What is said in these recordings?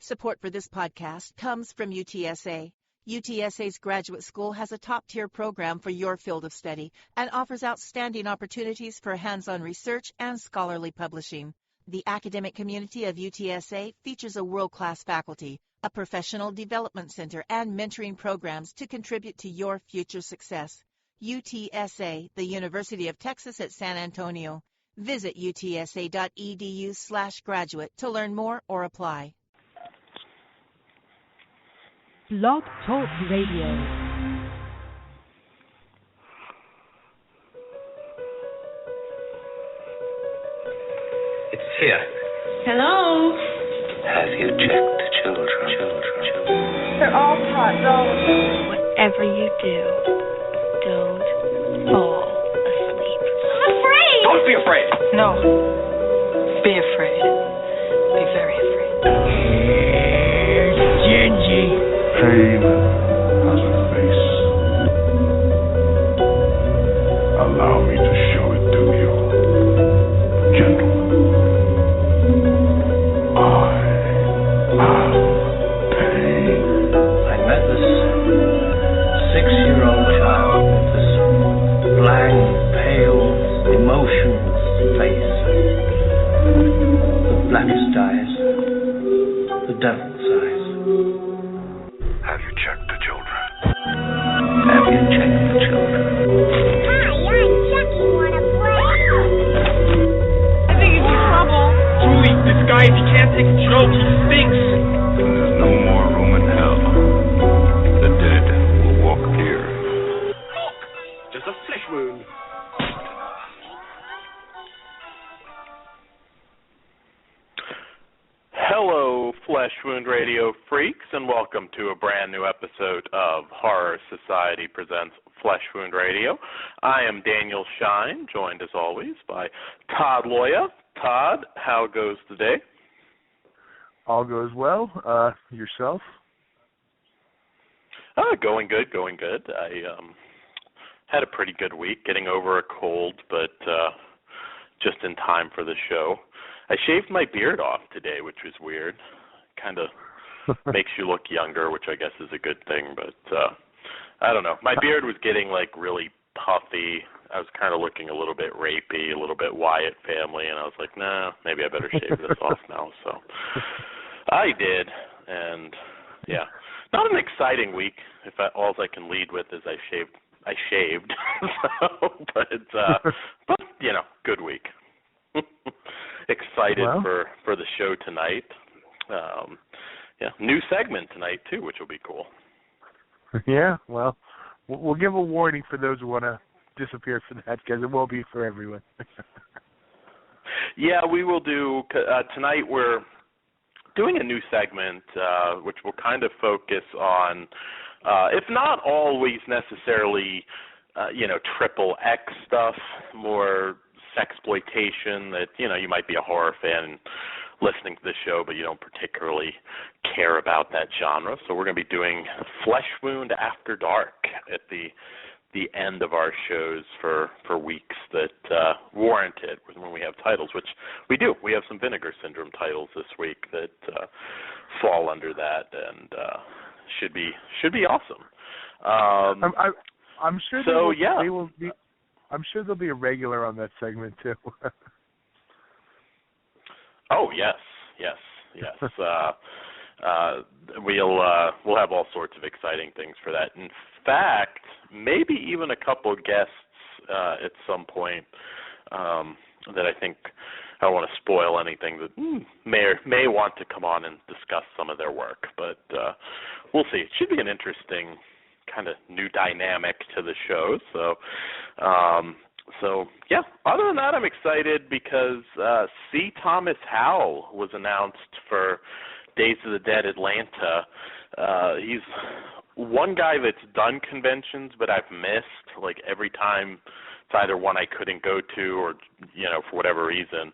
Support for this podcast comes from UTSA. UTSA's graduate school has a top-tier program for your field of study and offers outstanding opportunities for hands-on research and scholarly publishing. The academic community of UTSA features a world-class faculty, a professional development center, and mentoring programs to contribute to your future success. UTSA, the University of Texas at San Antonio. Visit utsa.edu/graduate to learn more or apply. Blog Talk Radio. It's here. Hello? Have you checked the children? They're all hot dogs. Whatever you do, don't fall asleep. I'm afraid! Don't be afraid! No. Be afraid. Be very afraid. Here's Gingy. Pain has a face. Allow me to show it to you. Gentlemen, I am pain. I met this 6-year-old child with this blank, pale, emotionless face. The blackest eyes. The devil's eyes. Have you checked the children? Have you checked the children? Hi, I'm Chucky. Wanna play? I think he's in trouble. Julie, this guy, if he can't take a joke, he stinks. When there's no more room in hell, the dead will walk here. Look, just a flesh wound. Hello, Flesh Wound Radio freaks, and welcome to a brand new episode of Horror Society Presents Flesh Wound Radio. I am Daniel Shine, joined as always by Todd Loya. Todd, how goes today? All goes well. Yourself? Going good. I had a pretty good week, getting over a cold, but just in time for the show. I shaved my beard off today, which was weird. Kind of makes you look younger, which I guess is a good thing, but I don't know. My beard was getting really puffy. I was kind of looking a little bit rapey, a little bit Wyatt family, and I was like, nah, maybe I better shave this off now. So I did, and yeah, not an exciting week. If all I can lead with is I shaved. So, but good week. Excited for the show tonight. New segment tonight too, which will be cool. Yeah, well, we'll give a warning for those who want to disappear for that, because it won't be for everyone. Yeah, we will do tonight. We're doing a new segment which will kind of focus on, if not always necessarily, triple X stuff, more sexploitation that, you might be a horror fan listening to the show, but you don't particularly care about that genre. So we're going to be doing Flesh Wound After Dark at the end of our shows for weeks that warrant it when we have titles, which we do. We have some Vinegar Syndrome titles this week that fall under that and should be awesome. I'm sure they will be. I'm sure there'll be a regular on that segment too. Oh yes. We'll have all sorts of exciting things for that. In fact, maybe even a couple guests at some point that I think I don't want to spoil anything that may want to come on and discuss some of their work, but we'll see. It should be an interesting kind of new dynamic to the show. So yeah, other than that, I'm excited because C. Thomas Howell was announced for Days of the Dead Atlanta. He's one guy that's done conventions, but I've missed, every time it's either one I couldn't go to or, for whatever reason.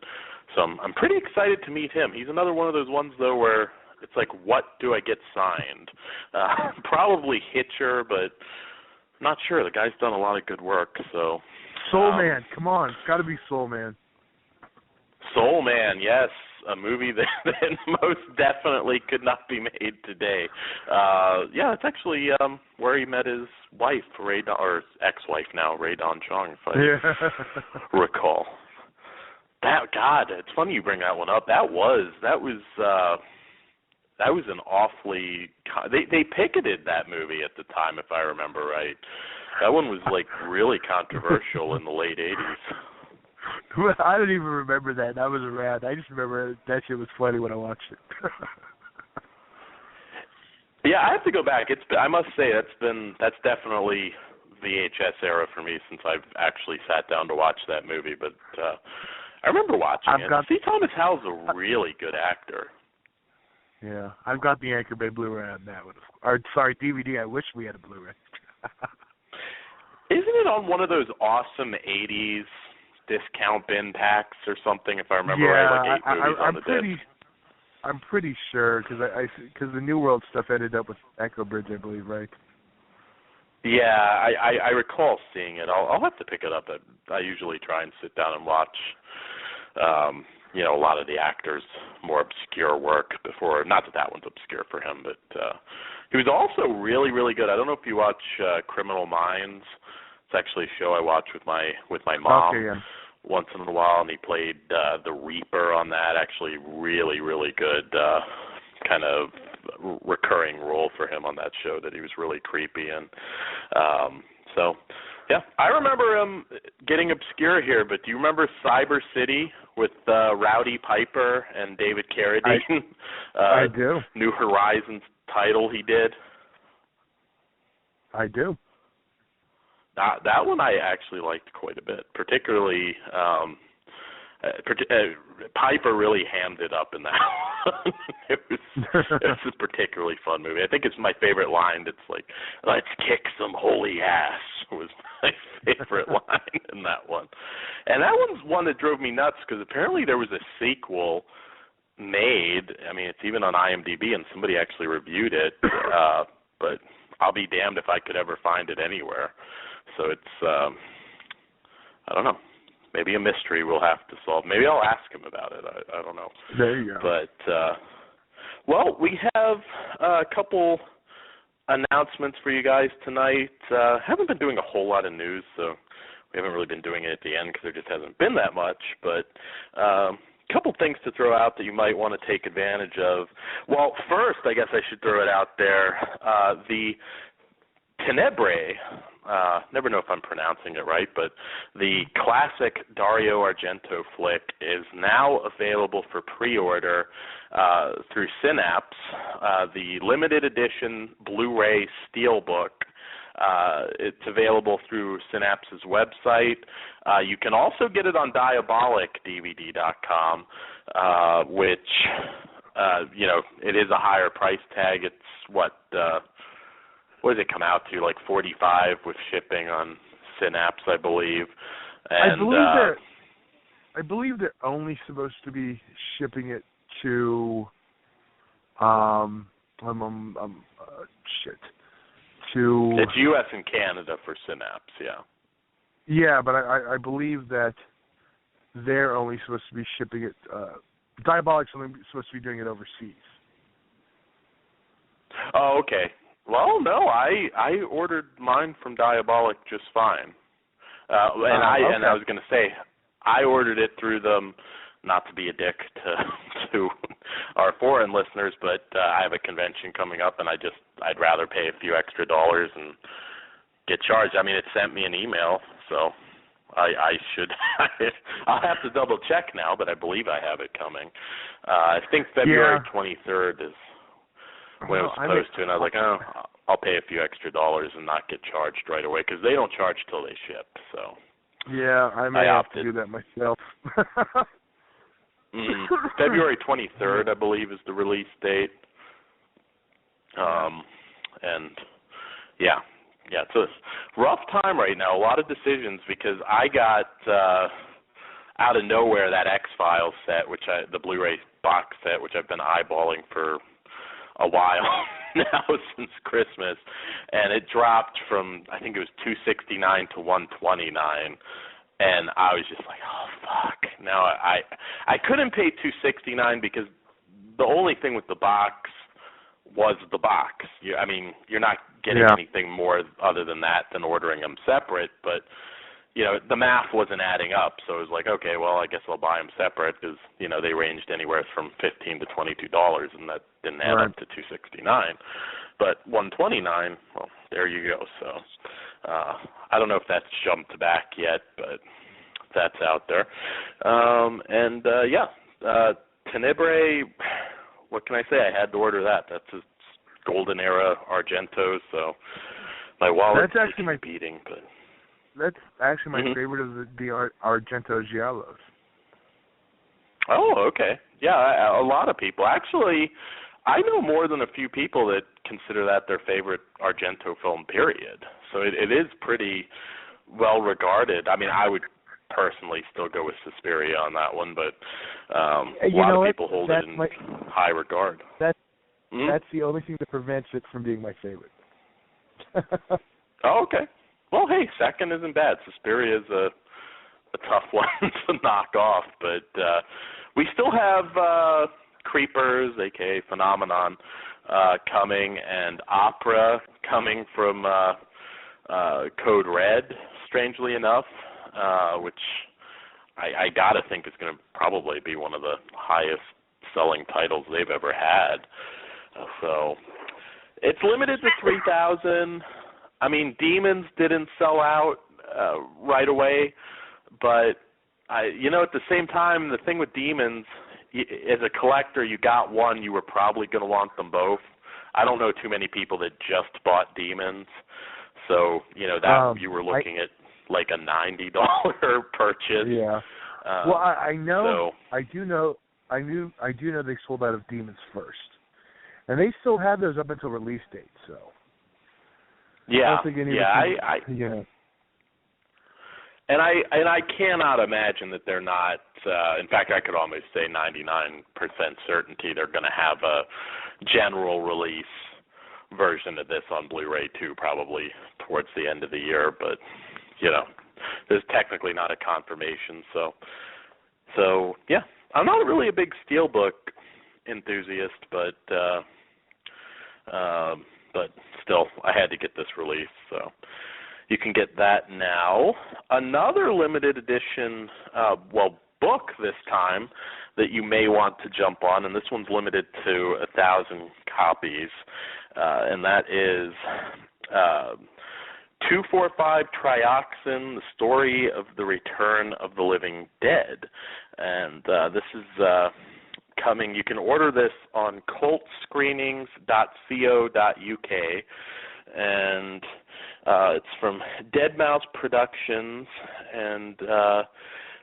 So I'm pretty excited to meet him. He's another one of those ones, though, where it's what do I get signed? Probably Hitcher, but not sure. The guy's done a lot of good work, so... Soul Man, come on. It's got to be Soul Man. Soul Man, yes. a movie that most definitely could not be made today. Yeah, it's actually where he met his wife, or ex-wife now, Ray Don Chong, if I recall. It's funny you bring that one up. That was an awfully. They picketed that movie at the time, if I remember right. That one was like really controversial in the late '80s. I don't even remember that. I was around. I just remember that shit was funny when I watched it. Yeah, I have to go back. I must say that's definitely VHS era for me since I've actually sat down to watch that movie. But I remember watching it. C. Thomas Howell's a really good actor. Yeah, I've got the Anchorman Blu-ray on that one. Or, sorry, DVD. I wish we had a Blu-ray. Isn't it on one of those awesome 80s discount bin packs or something, if I remember right, like 8 movies on the disc? I'm pretty sure, because the New World stuff ended up with Echo Bridge, I believe, right? Yeah, I recall seeing it. I'll have to pick it up. I usually try and sit down and watch a lot of the actors' more obscure work before. Not that one's obscure for him, but he was also really, really good. I don't know if you watch Criminal Minds. It's actually a show I watch with my mom once in a while, and he played the Reaper on that. Actually, really, really good kind of recurring role for him on that show that he was really creepy in. So, yeah, I remember him getting obscure here, but do you remember Cyber City with Rowdy Piper and David Carradine? I do. New Horizons title he did. I do. That one I actually liked quite a bit, particularly Piper really hammed it up in that one. It was a particularly fun movie. I think it's my favorite line. It's like, "Let's kick some holy ass," was my favorite line in that one. And that one's one that drove me nuts because apparently there was a sequel made. I mean, it's even on IMDb, and somebody actually reviewed it. But I'll be damned if I could ever find it anywhere. So it's, I don't know. Maybe a mystery we'll have to solve. Maybe I'll ask him about it. I don't know. There you go. But, well, we have a couple announcements for you guys tonight. Haven't been doing a whole lot of news, so we haven't really been doing it at the end because there just hasn't been that much. But a couple things to throw out that you might want to take advantage of. Well, first, I guess I should throw it out there. The Tenebrae, never know if I'm pronouncing it right, but the classic Dario Argento flick is now available for pre-order through Synapse. The limited edition Blu-ray Steelbook, it's available through Synapse's website. You can also get it on DiabolicDVD.com, which, it is a higher price tag. It's what does it come out to? Like $45 with shipping on Synapse, I believe. And I believe they're only supposed to be shipping it to it's U.S. and Canada for Synapse, yeah. Yeah, but I believe that they're only supposed to be shipping it. Diabolic's only supposed to be doing it overseas. Oh, okay. Well, no, I ordered mine from Diabolic just fine. And I was going to say, I ordered it through them, not to be a dick to our foreign listeners, but I have a convention coming up, and I'd rather pay a few extra dollars and get charged. I mean, it sent me an email, so I should. I'll have to double check now, but I believe I have it coming. I think February 23rd is when it was supposed to, and I was like, I'll pay a few extra dollars and not get charged right away because they don't charge till they ship. So yeah, I may have to do that myself. February 23rd, I believe, is the release date. And yeah, it's a rough time right now. A lot of decisions because I got out of nowhere that X-Files set, the Blu-ray box set, which I've been eyeballing for a while now since Christmas, and it dropped from, I think it was $269 to $129, and I was just like, oh fuck, Now I couldn't pay $269 because the only thing with the box was the box. You're not getting anything more other than that than ordering them separate, but the math wasn't adding up, so it was like, okay, well, I guess I'll buy them separate because, they ranged anywhere from $15 to $22, and that didn't add up to $269. But $129, well, there you go. So I don't know if that's jumped back yet, but that's out there. Tenebrae, what can I say? I had to order that. That's a golden era Argento, so my wallet's beating, but... That's actually my favorite of the Argento Giallos. Oh, okay. Yeah, a lot of people. Actually, I know more than a few people that consider that their favorite Argento film, period. So it is pretty well regarded. I would personally still go with Suspiria on that one, but a lot of people hold it in high regard. That's the only thing that prevents it from being my favorite. Oh, okay. Well, hey, second isn't bad. Suspiria is a tough one to knock off, but we still have Creepers, a.k.a. Phenomenon, coming, and Opera coming from Code Red, strangely enough, which I got to think is going to probably be one of the highest-selling titles they've ever had. So it's limited to 3,000. Demons didn't sell out right away, but at the same time, the thing with Demons, as a collector, you got one, you were probably going to want them both. I don't know too many people that just bought Demons, so that you were looking at like a $90 purchase. Yeah. Well, I know. So, I do know they sold out of Demons first, and they still have those up until release date. So. Yeah, And I cannot imagine that they're not. In fact, I could almost say 99% certainty they're going to have a general release version of this on Blu-ray too, probably towards the end of the year. But there's technically not a confirmation. So yeah, I'm not really a big Steelbook enthusiast, but still, I had to get this released, so you can get that now. Another limited edition, book this time that you may want to jump on, and this one's limited to 1,000 copies, and that is 245 Trioxin, The Story of the Return of the Living Dead. And this is coming. You can order this on cultscreenings.co.uk, and it's from Dead Mouse Productions, and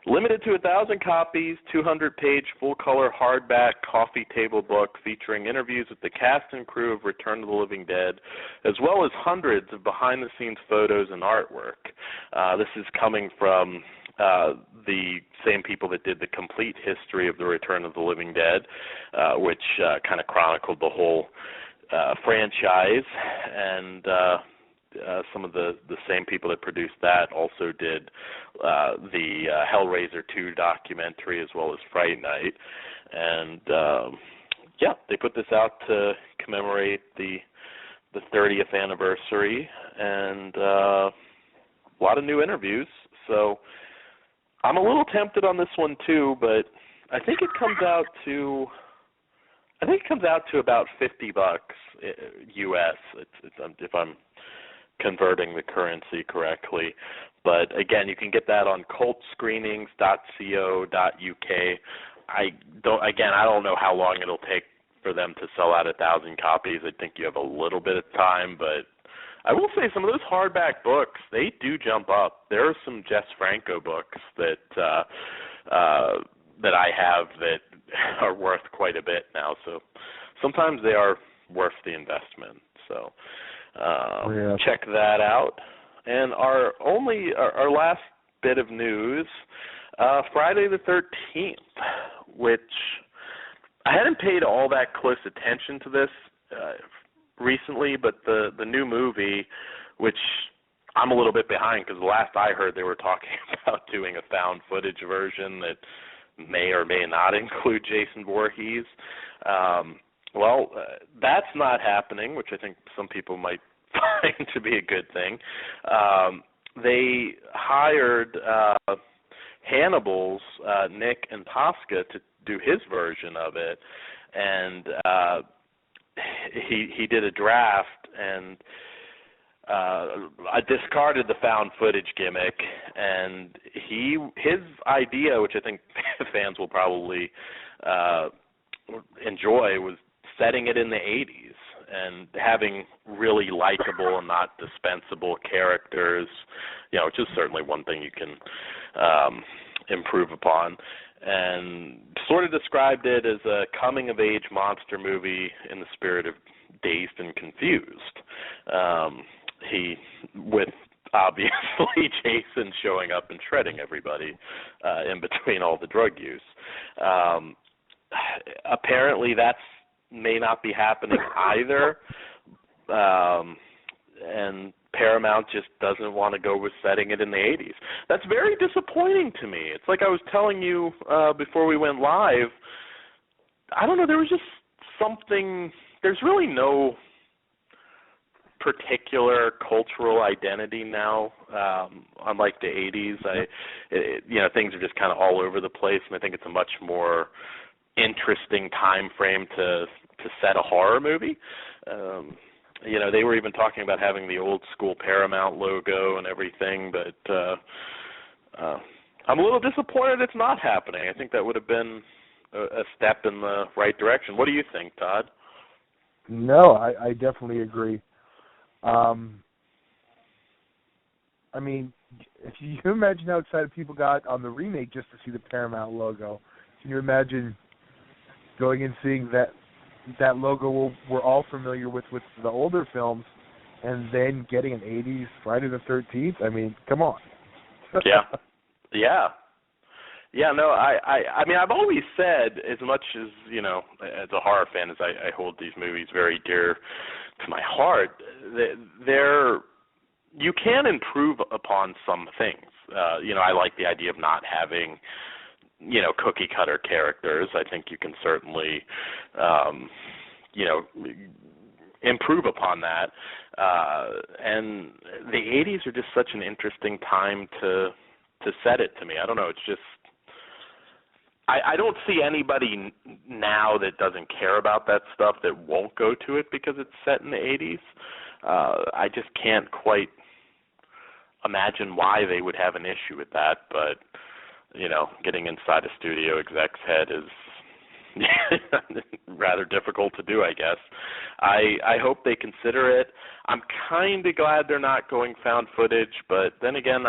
limited to 1,000 copies, 200-page full-color hardback coffee table book featuring interviews with the cast and crew of Return of the Living Dead, as well as hundreds of behind-the-scenes photos and artwork. This is coming from the same people that did the complete history of the Return of the Living Dead, which kind of chronicled the whole franchise, and some of the same people that produced that also did the Hellraiser 2 documentary as well as Fright Night. And they put this out to commemorate the 30th anniversary, and a lot of new interviews. So I'm a little tempted on this one too, but I think it comes out to about $50 US. If I'm converting the currency correctly. But again, you can get that on cultscreenings.co.uk. I don't know how long it'll take for them to sell out 1,000 copies. I think you have a little bit of time, but I will say some of those hardback books, they do jump up. There are some Jess Franco books that I have that are worth quite a bit now. So sometimes they are worth the investment. So check that out. And our last bit of news, Friday the 13th, which I hadn't paid all that close attention to this recently, but the new movie, which I'm a little bit behind because the last I heard they were talking about doing a found footage version that may or may not include Jason Voorhees. That's not happening, which I think some people might find to be a good thing. They hired Hannibal's Nick and Tosca to do his version of it, and he did a draft, and I discarded the found footage gimmick, and his idea, which I think fans will probably enjoy, was setting it in the 80s and having really likable and not dispensable characters, which is certainly one thing you can improve upon, and sort of described it as a coming-of-age monster movie in the spirit of Dazed and Confused. With obviously Jason showing up and shredding everybody in between all the drug use. Apparently that's may not be happening either, and Paramount just doesn't want to go with setting it in the 80s. That's very disappointing to me. It's like I was telling you before we went live, I don't know, there was just something, there's really no particular cultural identity now, unlike the 80s. Things are just kind of all over the place, and I think it's a much more interesting time frame to set a horror movie. They were even talking about having the old school Paramount logo and everything, but I'm a little disappointed it's not happening. I think that would have been a step in the right direction. What do you think, Todd? No, I definitely agree. If you imagine how excited people got on the remake just to see the Paramount logo, can you imagine going and seeing that logo we're all familiar with the older films, and then getting an 80s Friday the 13th? I mean, come on. Yeah, no, I've always said, as much as, as a horror fan, as I hold these movies very dear to my heart, you can improve upon some things. I like the idea of not having, cookie cutter characters. I think you can certainly, improve upon that. And the 80s are just such an interesting time to set it to me. I don't know. It's just, I don't see anybody now that doesn't care about that stuff that won't go to it because it's set in the 80s. I just can't quite imagine why they would have an issue with that, but, getting inside a studio exec's head is rather difficult to do, I guess. I hope they consider it. I'm kind of glad they're not going found footage, but then again,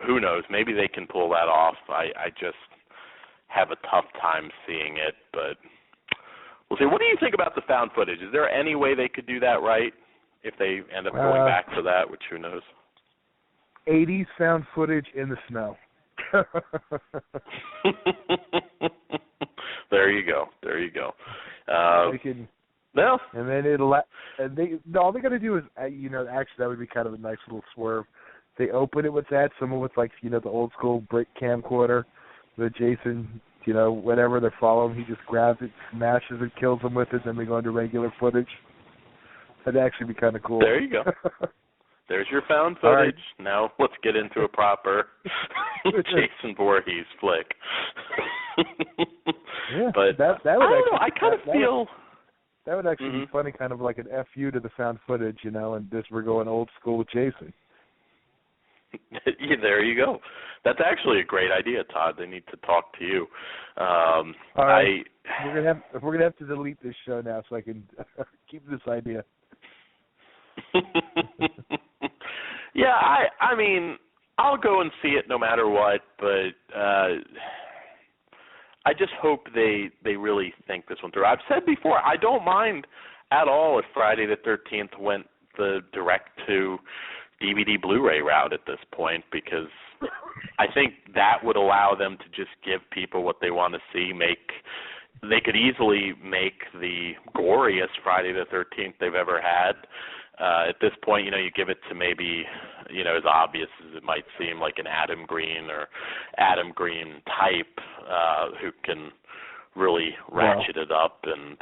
who knows? Maybe they can pull that off. I just have a tough time seeing it, but we'll see. What do you think about the found footage? Is there any way they could do that right if they end up going back to that, which who knows? 80s found footage in the snow. There you go. And then all they got to do is, actually that would be kind of a nice little swerve. They open it with that, someone with the old school brick camcorder, the Jason, whenever they're following, he just grabs it, smashes it, kills them with it, then they go into regular footage. That'd actually be kind of cool. There you go. There's your found footage. Right. Now let's get into a proper Jason Voorhees flick. Yeah, but that would I don't know. I kind of feel that would actually be funny, kind of like an FU to the found footage, and just we're going old school with Jason. Yeah, there you go. That's actually a great idea, Todd. They need to talk to you. All right. We're gonna have to delete this show now so I can keep this idea. Yeah, I mean, I'll go and see it no matter what, but I just hope they really think this one through. I've said before, I don't mind at all if Friday the 13th went the direct-to DVD Blu-ray route at this point, because I think that would allow them to just give people what they want to see. They could easily make the goriest Friday the 13th they've ever had, At this point, you give it to maybe, as obvious as it might seem, like an Adam Green or Adam Green type who can really ratchet it up. And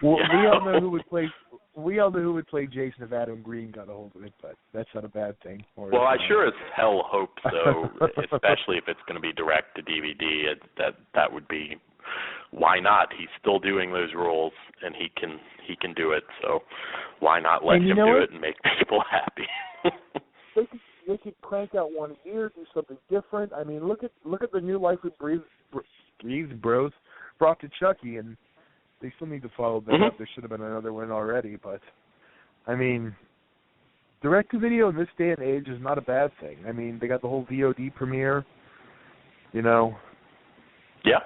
we all know who would play. We all know who would play Jason if Adam Green got a hold of it, but that's not a bad thing. Well, I sure as hell hope so, especially if it's going to be direct to DVD. That would be, why not? He's still doing those roles, and he can do it. So why not let him do it and make people happy? They could crank out one a year, do something different. I mean, look at the new life with Breeze Bros brought to Chucky, and they still need to follow that up. There should have been another one already, but I mean, direct-to-video in this day and age is not a bad thing. I mean, they got the whole VOD premiere, Yeah.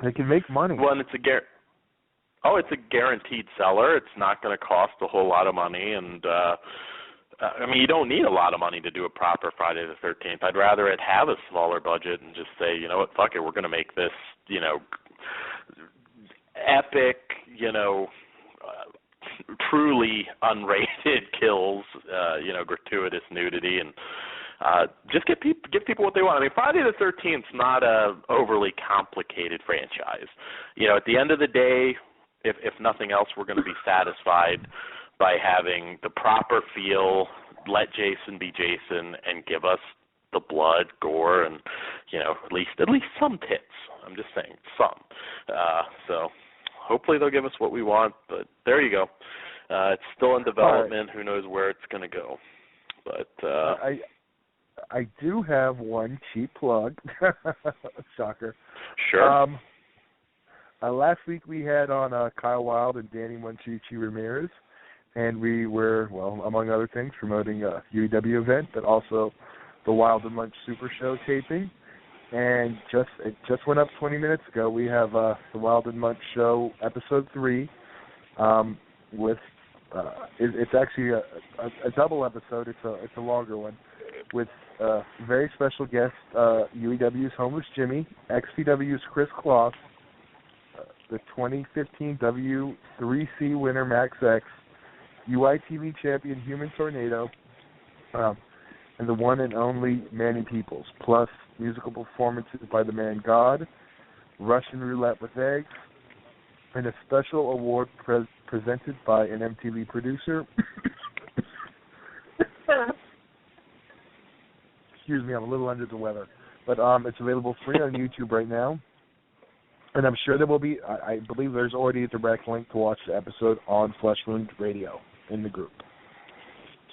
They can make money. Well, and it's a guaranteed seller. It's not going to cost a whole lot of money, and I mean, you don't need a lot of money to do a proper Friday the 13th. I'd rather it have a smaller budget and just say, you know what, fuck it, we're going to make this, epic, truly unrated kills, gratuitous nudity, and just give people what they want. I mean, Friday the 13th is not a overly complicated franchise. At the end of the day, if nothing else, we're going to be satisfied by having the proper feel, let Jason be Jason, and give us the blood, gore, and at least some tits. I'm just saying some. So hopefully they'll give us what we want. But there you go. It's still in development. Right. Who knows where it's going to go? But I do have one cheap plug. Shocker. Sure. Last week we had on Kyle Wilde and Danny Monchichi Ramirez, and we were, well, among other things, promoting a UEW event, but also the Wild and Lunch Super Show taping. And it just went up 20 minutes ago. We have the Wild and Lunch Show episode 3 with it's actually a double episode. It's a longer one with very special guest, UEW's Homeless Jimmy, XPW's Chris Kloss, the 2015 W3C winner Max X, UITV champion Human Tornado, and the one and only Manny Peoples, plus musical performances by the man God, Russian Roulette with Eggs, and a special award presented by an MTV producer. Excuse me, I'm a little under the weather. But it's available free on YouTube right now. And I'm sure there will be, I believe there's already a direct link to watch the episode on Flesh Wound Radio in the group.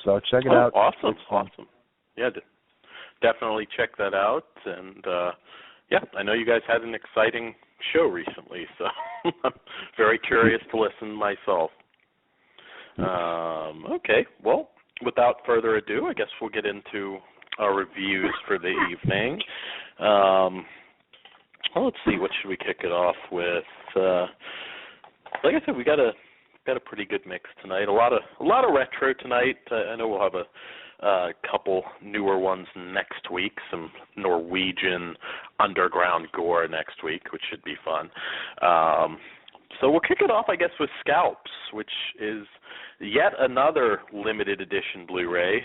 So check it out. Awesome, awesome. Yeah, definitely check that out. And, I know you guys had an exciting show recently, so I'm very curious to listen myself. Okay, well, without further ado, I guess we'll get into our reviews for the evening. Well, let's see, what should we kick it off with? Like I said, we got a pretty good mix tonight. A lot of retro tonight. I know we'll have a couple newer ones next week. Some Norwegian underground gore next week, which should be fun. So we'll kick it off, I guess, with Scalps, which is yet another limited edition Blu-ray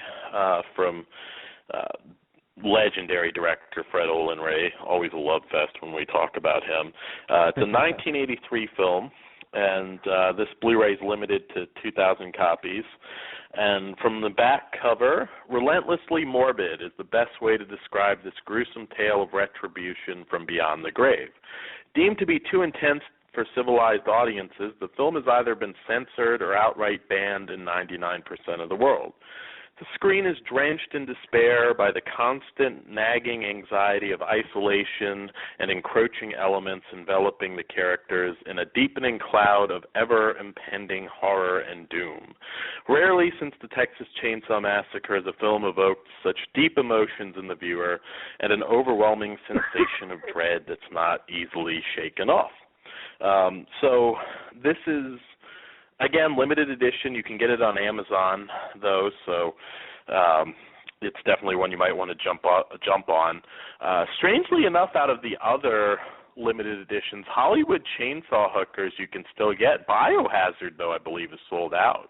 from legendary director Fred Olen Ray. Always a love fest when we talk about him. It's a 1983 film, and this Blu-ray is limited to 2,000 copies. And from the back cover, relentlessly morbid is the best way to describe this gruesome tale of retribution from beyond the grave. Deemed to be too intense for civilized audiences, the film has either been censored or outright banned in 99% of the world. The screen is drenched in despair by the constant nagging anxiety of isolation and encroaching elements enveloping the characters in a deepening cloud of ever-impending horror and doom. Rarely since the Texas Chainsaw Massacre has a film evoked such deep emotions in the viewer and an overwhelming sensation of dread that's not easily shaken off. So this is, again, limited edition. You can get it on Amazon, though, so it's definitely one you might want to jump on. Strangely enough, out of the other limited editions, Hollywood Chainsaw Hookers you can still get. Biohazard, though, I believe is sold out.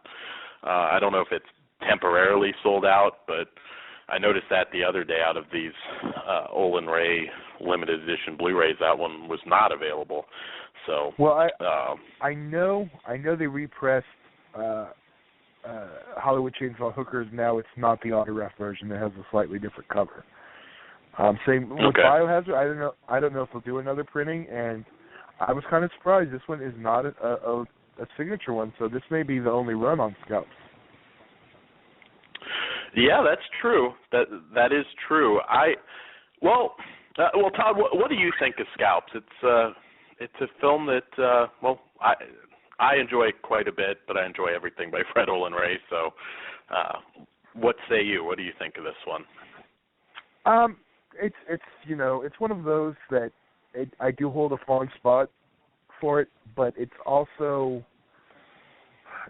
I don't know if it's temporarily sold out, but I noticed that the other day out of these Olin Ray limited edition Blu-rays, that one was not available. So I know they repressed Hollywood Chainsaw Hookers. Now it's not the autograph version; it has a slightly different cover. Same with Biohazard. I don't know if they'll do another printing, and I was kind of surprised. This one is not a signature one, so this may be the only run on Scalp. Yeah, that's true. That is true. Well, Todd, what do you think of Scalps? It's a film that I enjoy quite a bit, but I enjoy everything by Fred Olin Ray. So, what say you? What do you think of this one? It's one of those that I do hold a fond spot for it, but it's also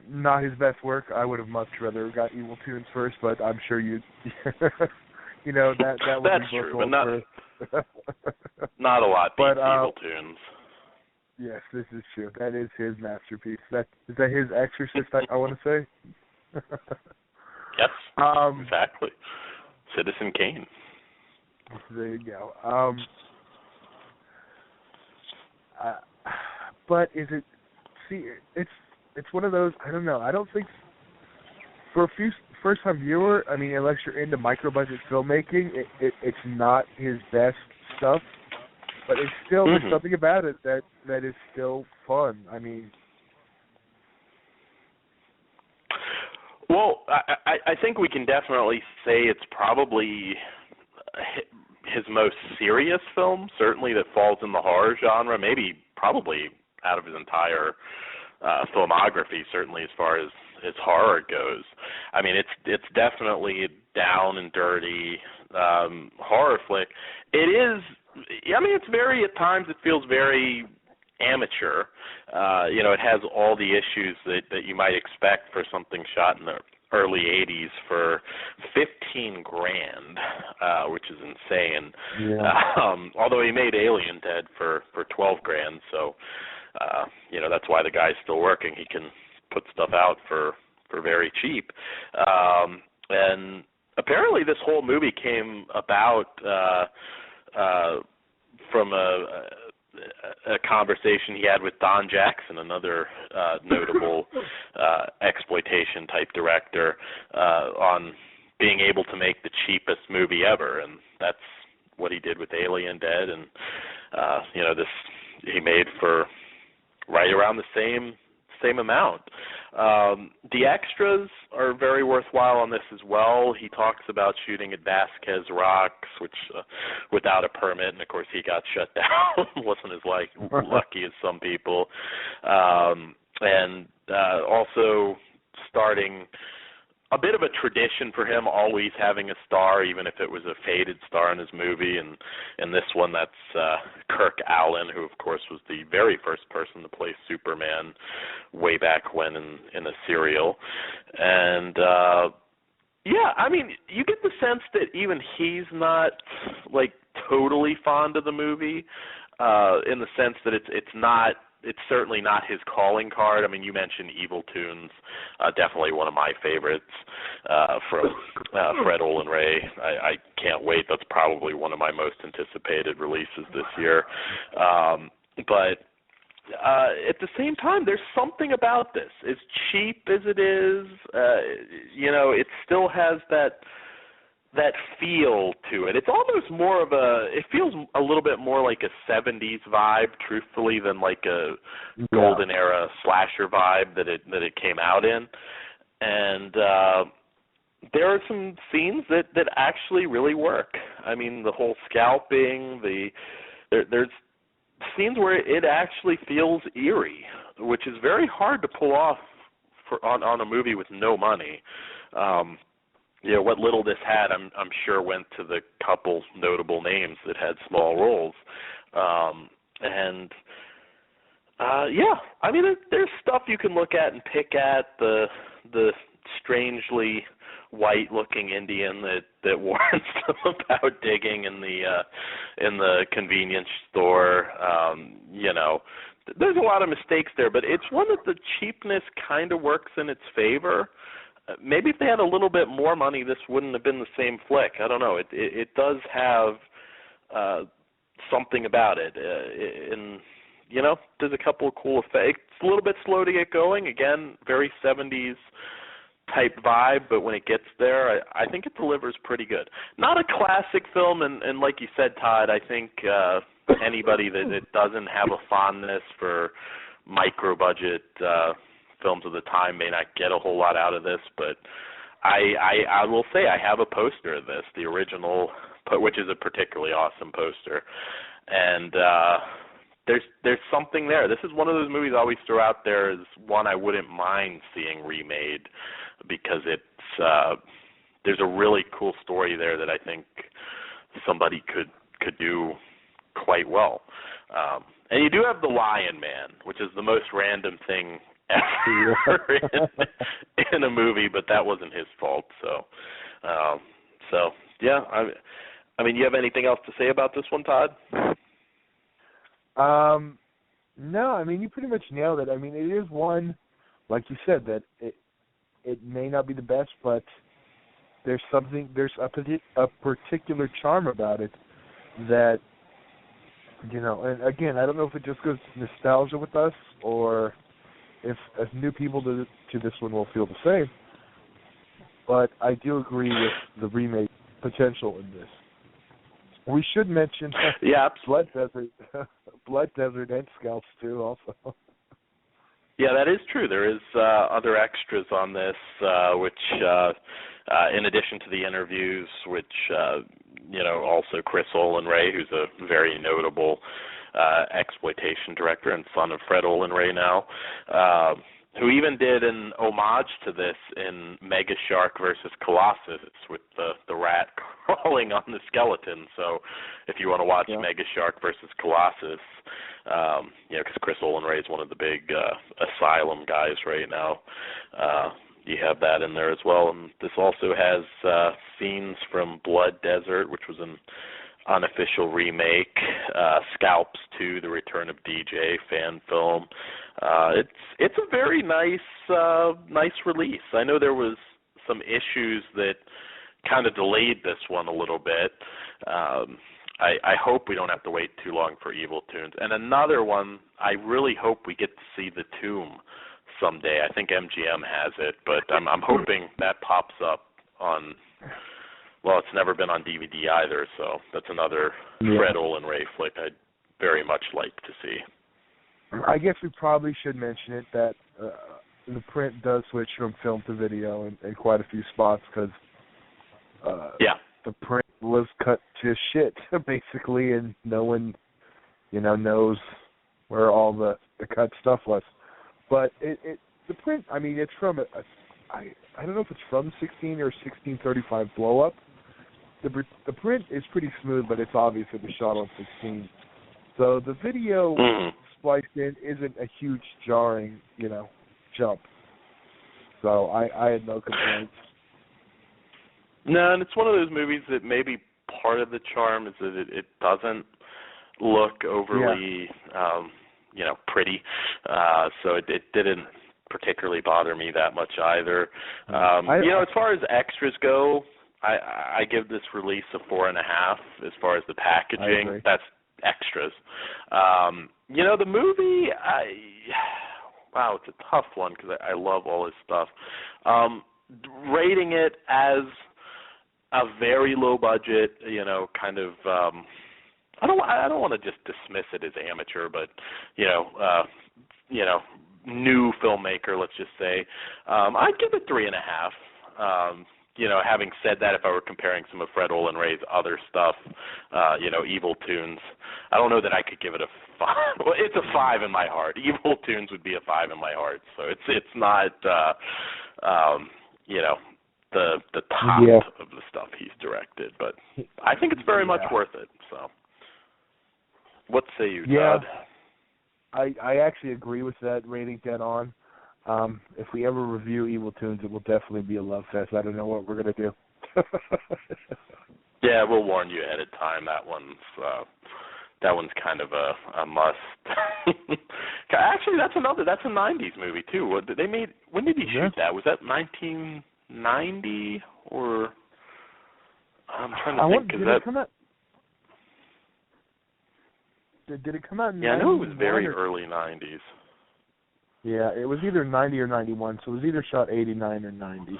not his best work. I would have much rather got Evil Tunes first, but I'm sure that would that's be true, but not a lot beats Evil Tunes. Yes, this is true. That is his masterpiece. Is that his Exorcist? I want to say. Yes, exactly. Citizen Kane. There you go. But is it? See, it's one of those. I don't know. I don't think for a few first-time viewer. I mean, unless you're into micro-budget filmmaking, it's not his best stuff. But it's still there's something about it that is still fun. I mean. Well, I think we can definitely say it's probably his most serious film, certainly that falls in the horror genre, probably out of his entire filmography, certainly as far as horror goes. I mean, it's definitely a down and dirty horror flick. It is, I mean, it's very, at times it feels very amateur. It has all the issues that you might expect for something shot in the early 80s for $15,000, which is insane. Yeah. Although he made Alien Dead for $12,000, so that's why the guy's still working. He can put stuff out for very cheap. And apparently this whole movie came about from a conversation he had with Don Jackson, another notable exploitation type director, on being able to make the cheapest movie ever, and that's what he did with Alien Dead, and this he made for right around the same amount. The extras are very worthwhile on this as well. He talks about shooting at Vasquez Rocks, which without a permit, and of course he got shut down. Wasn't as lucky as some people. And also starting a bit of a tradition for him, always having a star, even if it was a faded star in his movie. And this one, that's Kirk Allen, who, of course, was the very first person to play Superman way back when in a serial. And, I mean, you get the sense that even he's not, totally fond of the movie, in the sense that it's certainly not his calling card. I mean, you mentioned Evil Tunes, definitely one of my favorites from Fred Olin Ray. I can't wait. That's probably one of my most anticipated releases this year. But at the same time, there's something about this. As cheap as it is, it still has that feel to it. It's almost more of it feels a little bit more like a 70s vibe, truthfully, than like a golden era slasher vibe that it came out in. And there are some scenes that actually really work. I mean, the whole scalping, there's scenes where it actually feels eerie, which is very hard to pull off on a movie with no money. What little this had, I'm sure, went to the couple notable names that had small roles. I mean, there's stuff you can look at and pick at, the strangely white-looking Indian that warns them about digging in the convenience store. there's a lot of mistakes there, but it's one that the cheapness kind of works in its favor. Maybe if they had a little bit more money, this wouldn't have been the same flick. I don't know. It does have something about it, and there's a couple of cool effects. It's a little bit slow to get going. Again, very 70s type vibe, but when it gets there, I think it delivers pretty good. Not a classic film, and like you said, Todd, I think anybody that doesn't have a fondness for micro-budget films of the time may not get a whole lot out of this, but I will say I have a poster of this, the original, which is a particularly awesome poster, and there's something there. This is one of those movies I always throw out there as one I wouldn't mind seeing remade, because it's there's a really cool story there that I think somebody could do quite well. And you do have the Lion Man, which is the most random thing ever in a movie, but that wasn't his fault. So yeah. I mean, you have anything else to say about this one, Todd? No, I mean, you pretty much nailed it. I mean, it is one, like you said, that it may not be the best, but there's a particular charm about it that, and again, I don't know if it just goes to nostalgia with us, or if as new people to this one will feel the same, but I do agree with the remake potential in this. We should mention Blood Desert and Scalps too, also. Yeah, that is true. There is other extras on this, which, in addition to the interviews, which, also Chris Olin Ray, who's a very notable exploitation director and son of Fred Olin Ray now, who even did an homage to this in Mega Shark versus Colossus with the rat crawling on the skeleton. So if you want to watch Mega Shark versus Colossus, because Chris Olin Ray is one of the big Asylum guys right now, you have that in there as well. And this also has scenes from Blood Desert, which was an unofficial remake, Scalps 2, The Return of DJ fan film. It's a very nice release. I know there was some issues that kind of delayed this one a little bit. I hope we don't have to wait too long for Evil Tunes. And another one, I really hope we get to see The Tomb someday. I think MGM has it, but I'm hoping that pops up on. Well, it's never been on DVD either, so that's another Fred Olin Ray flick I'd very much like to see. I guess we probably should mention it that the print does switch from film to video in quite a few spots, because the print was cut to shit, basically, and no one, knows where all the cut stuff was. But the print, I mean, it's from I don't know if it's from 16 or 1635 blow up. The print is pretty smooth, but it's obvious it was shot on 16. So the video spliced in isn't a huge jarring, jump. So I had no complaints. No, and it's one of those movies that maybe part of the charm is that it doesn't look overly, pretty. So it didn't particularly bother me that much either. As far as extras go, I give this release a 4.5 as far as the packaging. That's extras. The movie, it's a tough one because I love all his stuff. Rating it as a very low budget, kind of. I don't want to just dismiss it as amateur, but new filmmaker, let's just say. I'd give it 3.5. Having said that, if I were comparing some of Fred Olin Ray's other stuff, Evil Tunes, I don't know that I could give it a 5. Well, it's a 5 in my heart. Evil Tunes would be a 5 in my heart. So it's not, the top of the stuff he's directed, but I think it's very much worth it. So, what say you, Todd? I actually agree with that rating dead on. If we ever review Evil Tunes, it will definitely be a love fest. I don't know what we're going to do. Yeah, we'll warn you ahead of time. That one's that one's kind of a must. Actually, that's a '90s movie too. When did he shoot that? Was that 1990 or? I'm trying to think. Did it come out in 91? Yeah, I know it was very early 90s. Yeah, it was either 90 or 91, so it was either shot 89 or 90.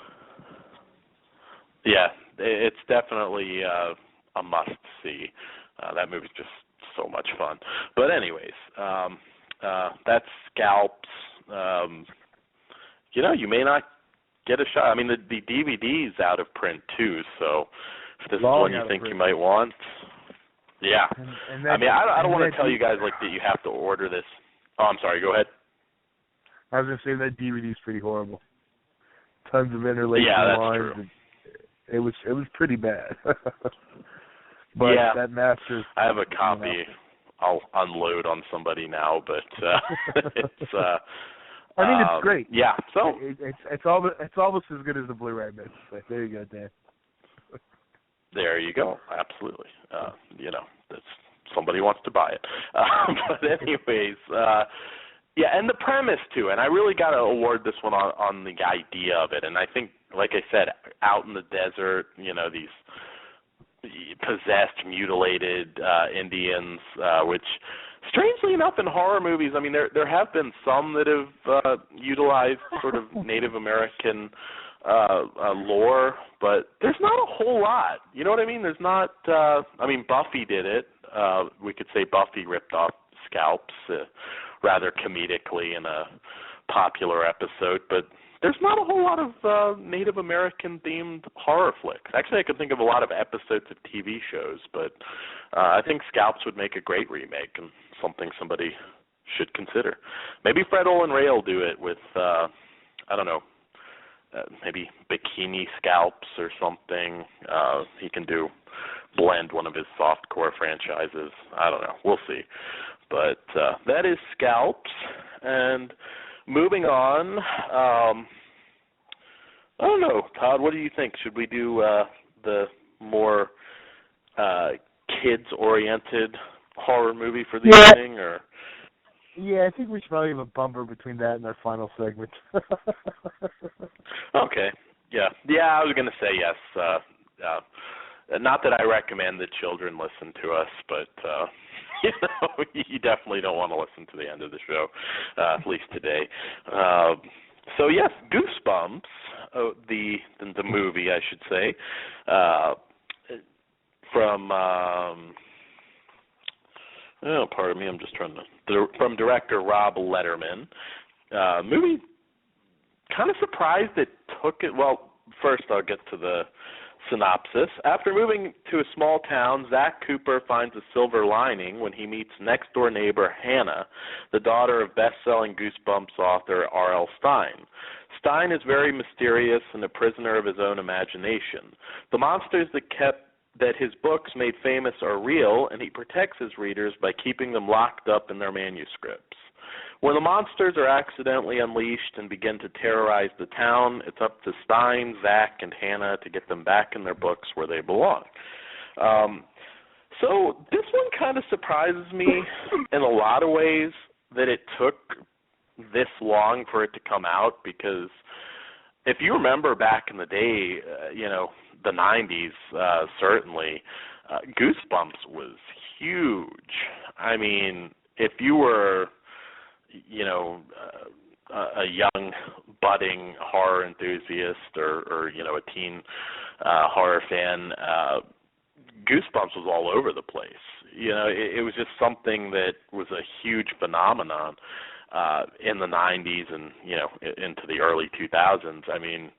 Yeah, it's definitely a must-see. That movie's just so much fun. But anyways, that's Scalps. You may not get a shot. I mean, the DVD's out of print, too, so if this is one you think you might want... Yeah. And then, I don't want to tell you guys that you have to order this. Oh, I'm sorry. Go ahead. I was going to say that DVD's pretty horrible. Tons of interlacing lines. True. It was pretty bad. But that Masters. I have a copy. I'll unload on somebody now, but it's. I mean, it's great. Yeah. So it's almost as good as the Blu-ray mix. There you go, Dan. There you go. Absolutely. Somebody wants to buy it. But anyways, and the premise too. And I really got to award this one on the idea of it. And I think, like I said, out in the desert, these possessed, mutilated Indians, which, strangely enough, in horror movies, I mean, there have been some that have utilized sort of Native American lore, but there's not a whole lot. You know what I mean? There's not. Buffy did it. We could say Buffy ripped off Scalps rather comedically in a popular episode, but there's not a whole lot of Native American themed horror flicks. Actually, I could think of a lot of episodes of TV shows, but I think Scalps would make a great remake and something somebody should consider. Maybe Fred Olen Ray will do it with I don't know. Maybe Bikini Scalps or something. He can blend one of his softcore franchises. I don't know. We'll see. But that is Scalps. And moving on, I don't know, Todd, what do you think? Should we do the more kids-oriented horror movie for the evening? Or? Yeah, I think we should probably have a bumper between that and our final segment. Okay. Yeah, I was going to say yes. Not that I recommend that children listen to us, but you definitely don't want to listen to the end of the show, at least today. So yes, Goosebumps, the movie, I should say, from pardon me, I'm just trying to from director Rob Letterman. Movie, kind of surprised it took it. Well, first I'll get to the synopsis. After moving to a small town, Zach Cooper finds a silver lining when he meets next-door neighbor Hannah, the daughter of best-selling Goosebumps author R.L. Stine. Stine is very mysterious and a prisoner of his own imagination. The monsters that his books made famous are real, and he protects his readers by keeping them locked up in their manuscripts. When the monsters are accidentally unleashed and begin to terrorize the town, it's up to Stein, Zach, and Hannah to get them back in their books where they belong. So this one kind of surprises me in a lot of ways that it took this long for it to come out, because if you remember back in the day, the 90s, certainly, Goosebumps was huge. I mean, if you were a young budding horror enthusiast or a teen horror fan, Goosebumps was all over the place. It was just something that was a huge phenomenon in the 90s and into the early 2000s. I mean,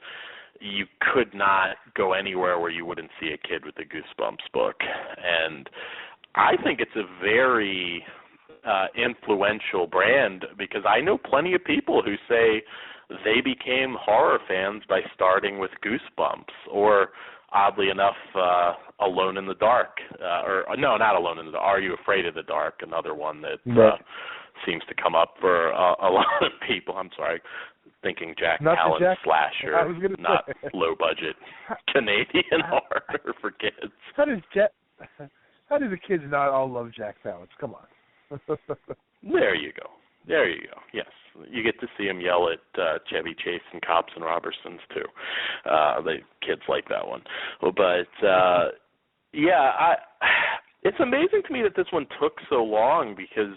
you could not go anywhere where you wouldn't see a kid with a Goosebumps book, and I think it's a very influential brand, because I know plenty of people who say they became horror fans by starting with Goosebumps, or oddly enough, Alone in the Dark, or no, not Alone in the Dark, Are You Afraid of the Dark, another one that seems to come up for a lot of people. I'm sorry, thinking Jack Palance slasher, not low budget Canadian horror for kids. How do the kids not all love Jack Palance? Come on. There you go. Yes, you get to see him yell at Chevy Chase and Cops and Robertsons too. The kids like that one. But it's amazing to me that this one took so long, because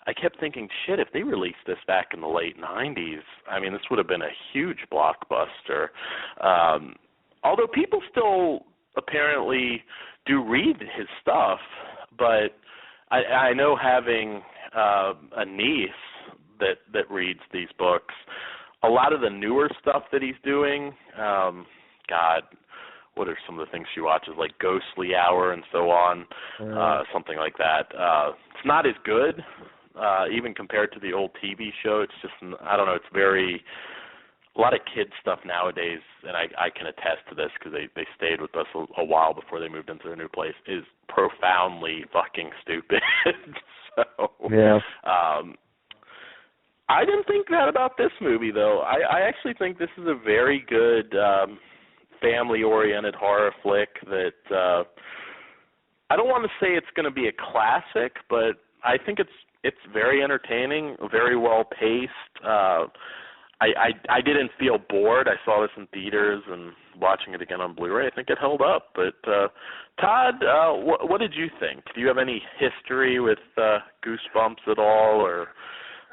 I kept thinking, shit, if they released this back in the late 90s, I mean, this would have been a huge blockbuster. Although people still apparently do read his stuff, but I know, having a niece that reads these books, a lot of the newer stuff that he's doing, God, what are some of the things she watches, like Ghostly Hour and so on, something like that. It's not as good, even compared to the old TV show. It's just, I don't know, it's a lot of kid stuff nowadays, and I can attest to this because they stayed with us a while before they moved into their new place, is profoundly fucking stupid. So, yeah. I didn't think that about this movie, though. I actually think this is a very good family-oriented horror flick that I don't want to say it's going to be a classic, but I think it's very entertaining, very well paced. I didn't feel bored. I saw this in theaters, and watching it again on Blu-ray, I think it held up. But Todd, what did you think? Do you have any history with Goosebumps at all, or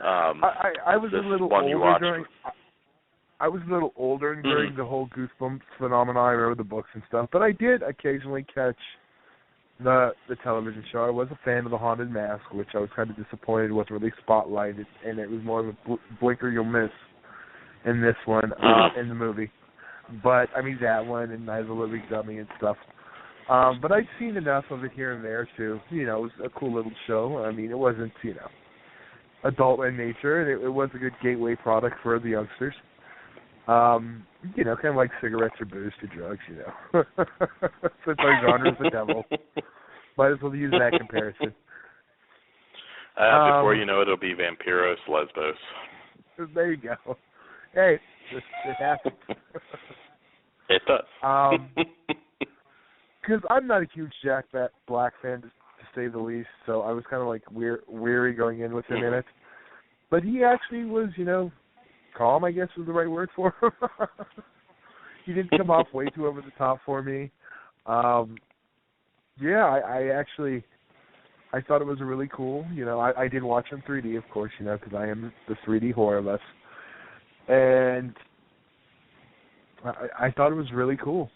I was a little older during. I was a little older during the whole Goosebumps phenomenon. I remember the books and stuff, but I did occasionally catch the television show. I was a fan of The Haunted Mask, which I was kind of disappointed wasn't really spotlighted, and it was more of a blinker you'll miss in this one, in the movie. But, I mean, that one, and Night of the Living Dummy and stuff. But I'd seen enough of it here and there, too. You know, it was a cool little show. I mean, it wasn't, adult in nature, and it was a good gateway product for the youngsters. Kind of like cigarettes or booze to drugs, Since our genre is the devil. Might as well use that comparison. Before you know it, it'll be Vampiros Lesbos. There you go. Hey, it happens. It does. Because I'm not a huge Jack Black fan, to say the least, so I was kind of like weary going in with him in it. But he actually was, calm, I guess was the right word for him. He didn't come off way too over the top for me. I thought it was really cool. I did watch it in 3D, of course, because I am the 3D horror buff. And I thought it was really cool.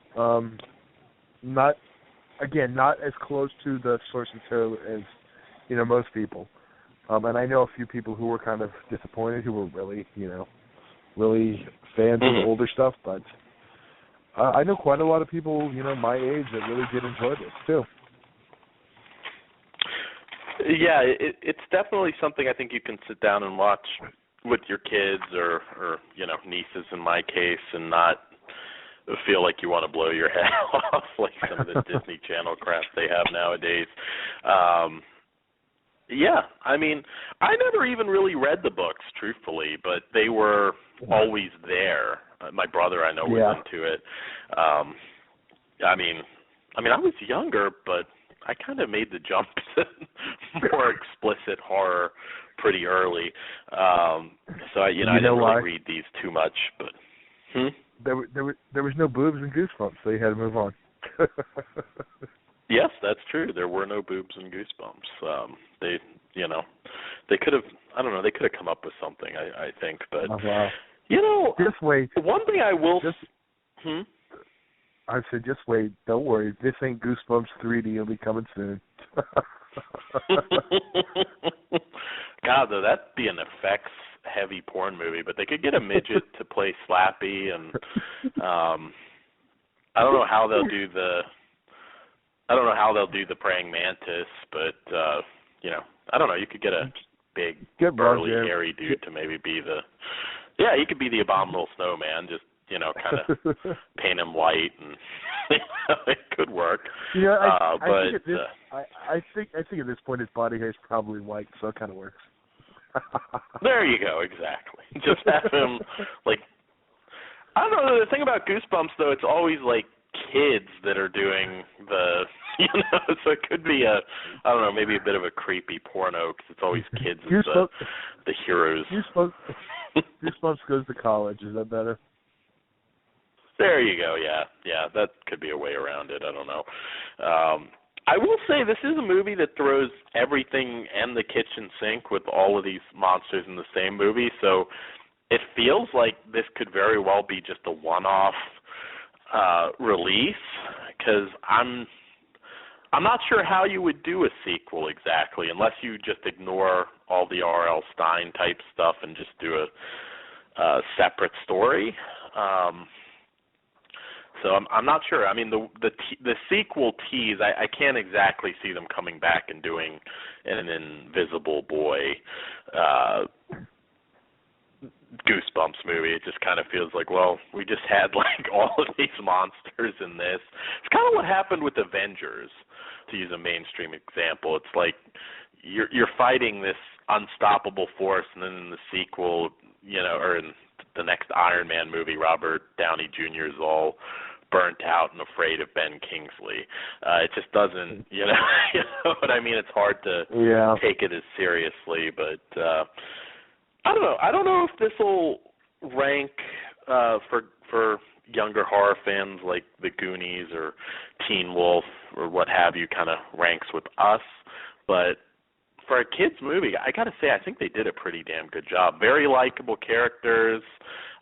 Not as close to the source material as, most people. And I know a few people who were kind of disappointed, who were really, really fans of the older stuff, but I know quite a lot of people, my age that really did enjoy this, too. Yeah, it's definitely something I think you can sit down and watch with your kids or nieces in my case, and not feel like you want to blow your head off like some of the Disney Channel crap they have nowadays. Yeah, I mean, I never even really read the books, truthfully, but they were always there. My brother, I know, was into it. I mean, I was younger, but I kind of made the jump to more explicit horror pretty early. So I didn't really read these too much, but there was no boobs in Goosebumps, so you had to move on. Yes, that's true. There were no boobs in Goosebumps. They could have. I don't know. They could have come up with something. I think, but just wait. One thing I will. I said, just wait. Don't worry. This ain't Goosebumps 3D. It'll be coming soon. God, though, that'd be an effects-heavy porn movie. But they could get a midget to play Slappy, and I don't know how they'll do the. I don't know how they'll do the praying mantis, but I don't know. You could get a big, burly, hairy dude to maybe be the. Yeah, he could be the abominable snowman. Just kind of paint him white, and it could work. I think at this point his body hair is probably white, so it kind of works. There you go. Exactly. Just have him like. I don't know. The thing about Goosebumps, though, it's always like kids that are doing the So it could be I don't know, maybe a bit of a creepy porno because it's always kids as the heroes. Goosebumps goes to college. Is that better? There you go. Yeah, that could be a way around it. I don't know. I will say this is a movie that throws everything and the kitchen sink with all of these monsters in the same movie, so it feels like this could very well be just a one-off release, because I'm not sure how you would do a sequel exactly, unless you just ignore all the R.L. Stine type stuff and just do a separate story. So I'm not sure. I mean, the sequel tease, I can't exactly see them coming back and doing an Invisible Boy Goosebumps movie. It just kind of feels like, well, we just had like all of these monsters in this. It's kind of what happened with Avengers, to use a mainstream example. It's like you're fighting this unstoppable force, and then in the sequel, or in the next Iron Man movie, Robert Downey Jr. is all burnt out and afraid of Ben Kingsley. It just doesn't, you know what I mean? It's hard to take it as seriously, but I don't know. I don't know if this will rank for younger horror fans like The Goonies or Teen Wolf or what have you, kind of ranks with us, but for a kids movie, I got to say, I think they did a pretty damn good job. Very likable characters.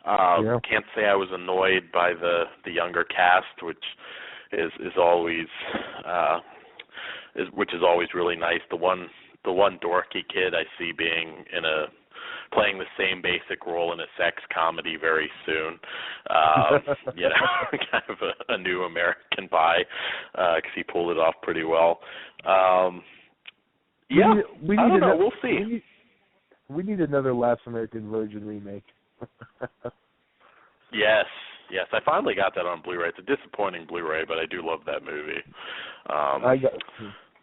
Can't say I was annoyed by the younger cast, which is always really nice. The one dorky kid I see playing the same basic role in a sex comedy very soon. Kind of a new American Pie, because he pulled it off pretty well. We I don't know. We'll see. We need another Last American Virgin remake. Yes. I finally got that on Blu-ray. It's a disappointing Blu-ray, but I do love that movie.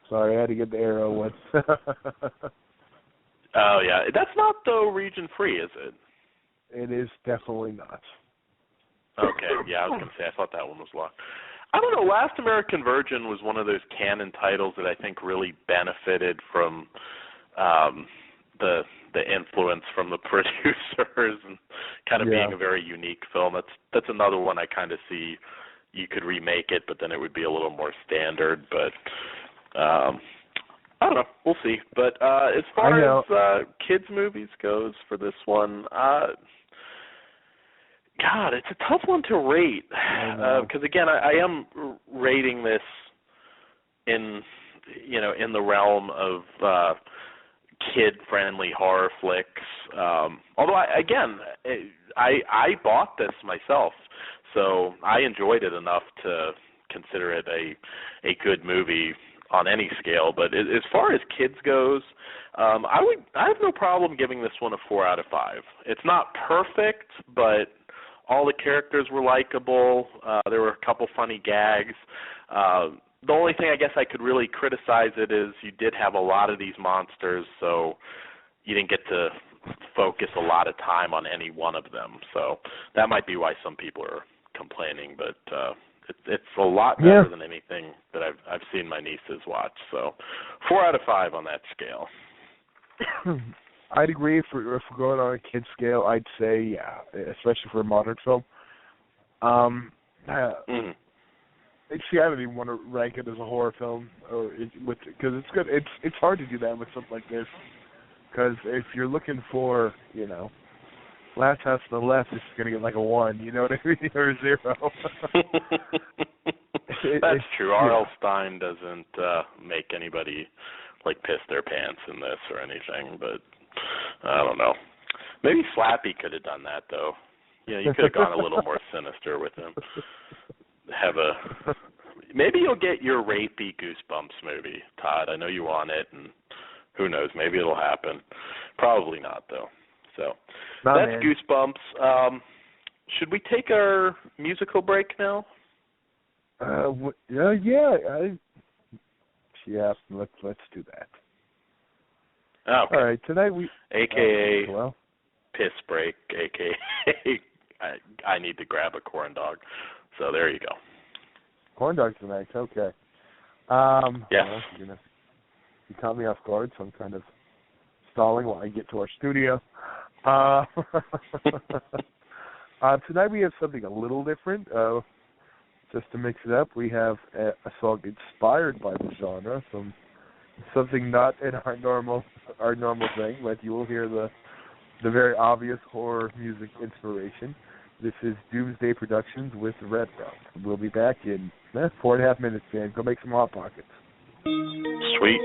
Sorry, I had to get the Arrow one. Oh, yeah. That's not, though, region-free, is it? It is definitely not. Okay, yeah, I was going to say, I thought that one was locked. I don't know, Last American Virgin was one of those canon titles that I think really benefited from the influence from the producers and kind of being a very unique film. That's another one I kind of see you could remake it, but then it would be a little more standard. But I don't know. We'll see. But as far as kids' movies goes for this one, God, it's a tough one to rate because again, I am rating this in the realm of kid-friendly horror flicks. Although I bought this myself, so I enjoyed it enough to consider it a good movie on any scale. But as far as kids goes, I have no problem giving this one a 4 out of 5. It's not perfect, but all the characters were likable. There were a couple funny gags. The only thing I guess I could really criticize it is you did have a lot of these monsters, so you didn't get to focus a lot of time on any one of them. So that might be why some people are complaining, but it's a lot better than anything that I've seen my nieces watch. So 4 out of 5 on that scale. I'd agree. If we're going on a kid scale, I'd say especially for a modern film. See, I don't even want to rank it as a horror film, because it's good. It's hard to do that with something like this, because if you're looking for, Last House on the Left, is going to get like a 1, you know what I mean, or a 0. That's true. R.L. Stine doesn't make anybody piss their pants in this or anything, but I don't know. Maybe Slappy could have done that though. You could have gone a little more sinister with him. Maybe you'll get your rapey Goosebumps movie, Todd. I know you want it, and who knows? Maybe it'll happen. Probably not, though. So that's Goosebumps. Should we take our musical break now? Let's do that. Okay. All right, tonight we... AKA piss break, AKA I need to grab a corn dog. So there you go. Corn dogs tonight, okay. Yes. Well, you caught me off guard, so I'm kind of stalling while I get to our studio. Tonight we have something a little different. Just to mix it up, we have a song inspired by the genre, something not in our normal thing, but you will hear the very obvious horror music inspiration. This is Doomsday Productions with Red Rum. We'll be back in 4.5 minutes, man. Go make some Hot Pockets. Sweet.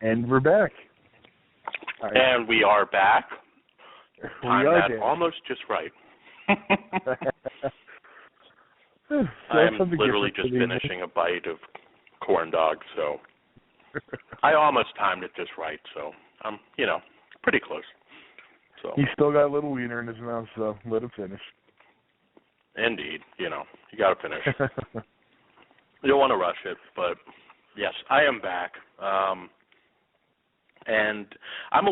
And we're back. And we are back. We are that almost just right. So I am literally just finishing a bite of corn dog, so I almost timed it just right, so I'm, pretty close. So he's still got a little wiener in his mouth, so let him finish. Indeed, you got to finish. You don't want to rush it, but yes, I am back. And I'm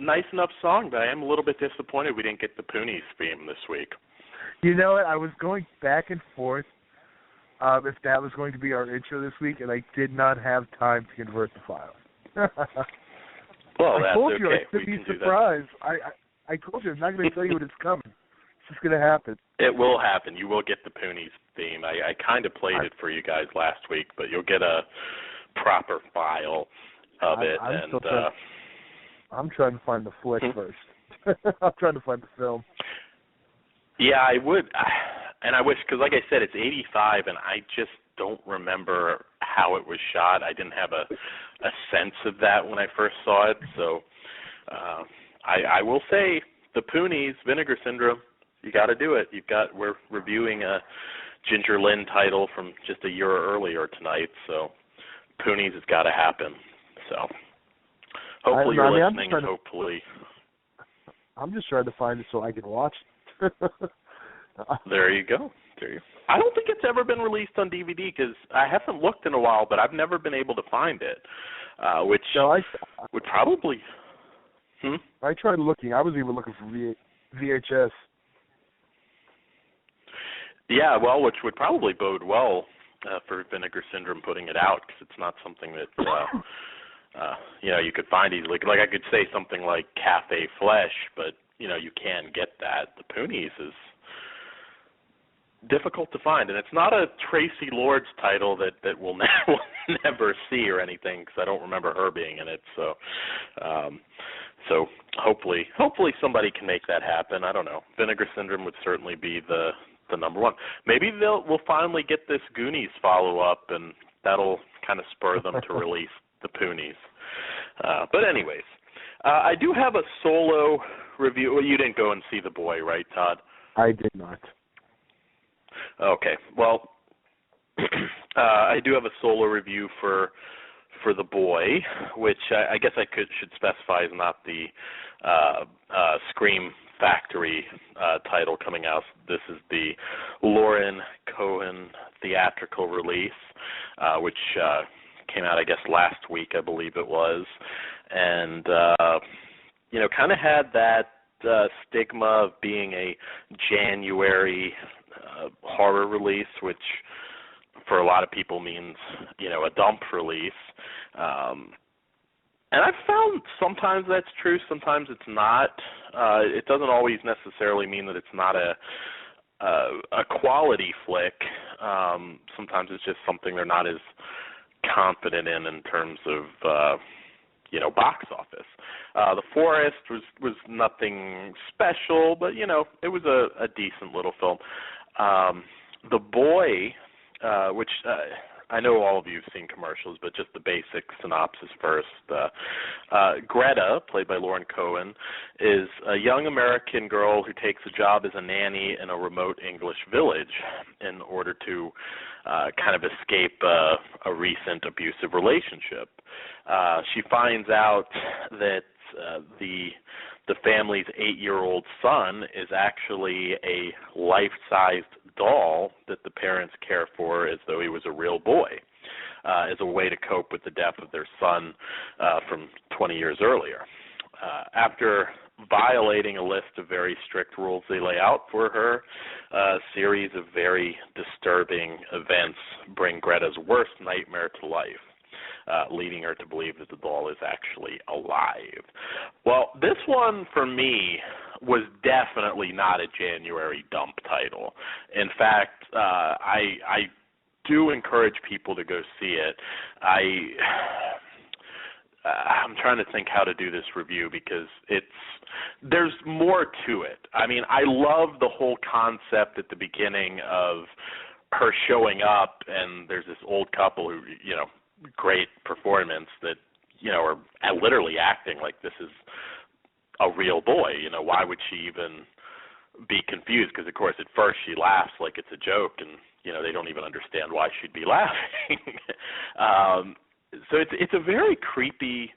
nice enough song, but I am a little bit disappointed we didn't get the Poonies theme this week. You know what? I was going back and forth if that was going to be our intro this week, and I did not have time to convert the file. Well, I that's told okay. you I should be surprised. I told you I'm not going to tell you when it's coming. It's just going to happen. It will happen. You will get the Poonies theme. I kind of played it for you guys last week, but you'll get a proper file of it. I'm trying to find the flick first. I'm trying to find the film. Yeah, I would. And I wish, because like I said, it's 85, and I just don't remember how it was shot. I didn't have a sense of that when I first saw it. So I will say, the Poonies, Vinegar Syndrome, you got to do it. We're reviewing a Ginger Lynn title from just a year earlier tonight, so Poonies has got to happen. So hopefully you're listening. I'm just trying to find it so I can watch it. There you go. I don't think it's ever been released on DVD because I haven't looked in a while, but I've never been able to find it, which would probably... I tried looking. I was even looking for VHS. Yeah, well, which would probably bode well for Vinegar Syndrome putting it out, because it's not something that you could find easily. Like I could say something like Cafe Flesh, but you can get that. The Poonies is difficult to find, and it's not a Tracy Lords title that we'll never see or anything, because I don't remember her being in it. So hopefully somebody can make that happen. I don't know. Vinegar Syndrome would certainly be the number one. Maybe we'll finally get this Goonies follow-up, and that'll kind of spur them to release the Poonies. But anyways, I do have a solo review. Well, you didn't go and see The Boy, right, Todd? I did not. Okay. Well, I do have a solo review for The Boy, which I guess I should specify is not the Scream Factory title coming out. This is the Lauren Cohen theatrical release, which came out, I guess, last week, I believe it was, and kind of had that stigma of being a January horror release, which for a lot of people means a dump release. And I've found sometimes that's true, sometimes it's not. It doesn't always necessarily mean that it's not a quality flick. Sometimes it's just something they're not as confident in terms of box office. The Forest was nothing special, but it was a decent little film. The Boy, which I know all of you have seen commercials, but just the basic synopsis first. Greta, played by Lauren Cohen, is a young American girl who takes a job as a nanny in a remote English village in order to kind of escape a recent abusive relationship. She finds out that the family's 8-year-old son is actually a life-sized doll that the parents care for as though he was a real boy, as a way to cope with the death of their son from 20 years earlier. After violating a list of very strict rules they lay out for her, a series of very disturbing events bring Greta's worst nightmare to life, leading her to believe that the doll is actually alive. Well, this one, for me, was definitely not a January dump title. In fact, I do encourage people to go see it. I'm trying to think how to do this review because there's more to it. I mean, I love the whole concept at the beginning of her showing up, and there's this old couple who, great performance that or literally acting like this is a real boy. Why would she even be confused? Because, of course, at first she laughs like it's a joke, and, they don't even understand why she'd be laughing. So it's a very creepy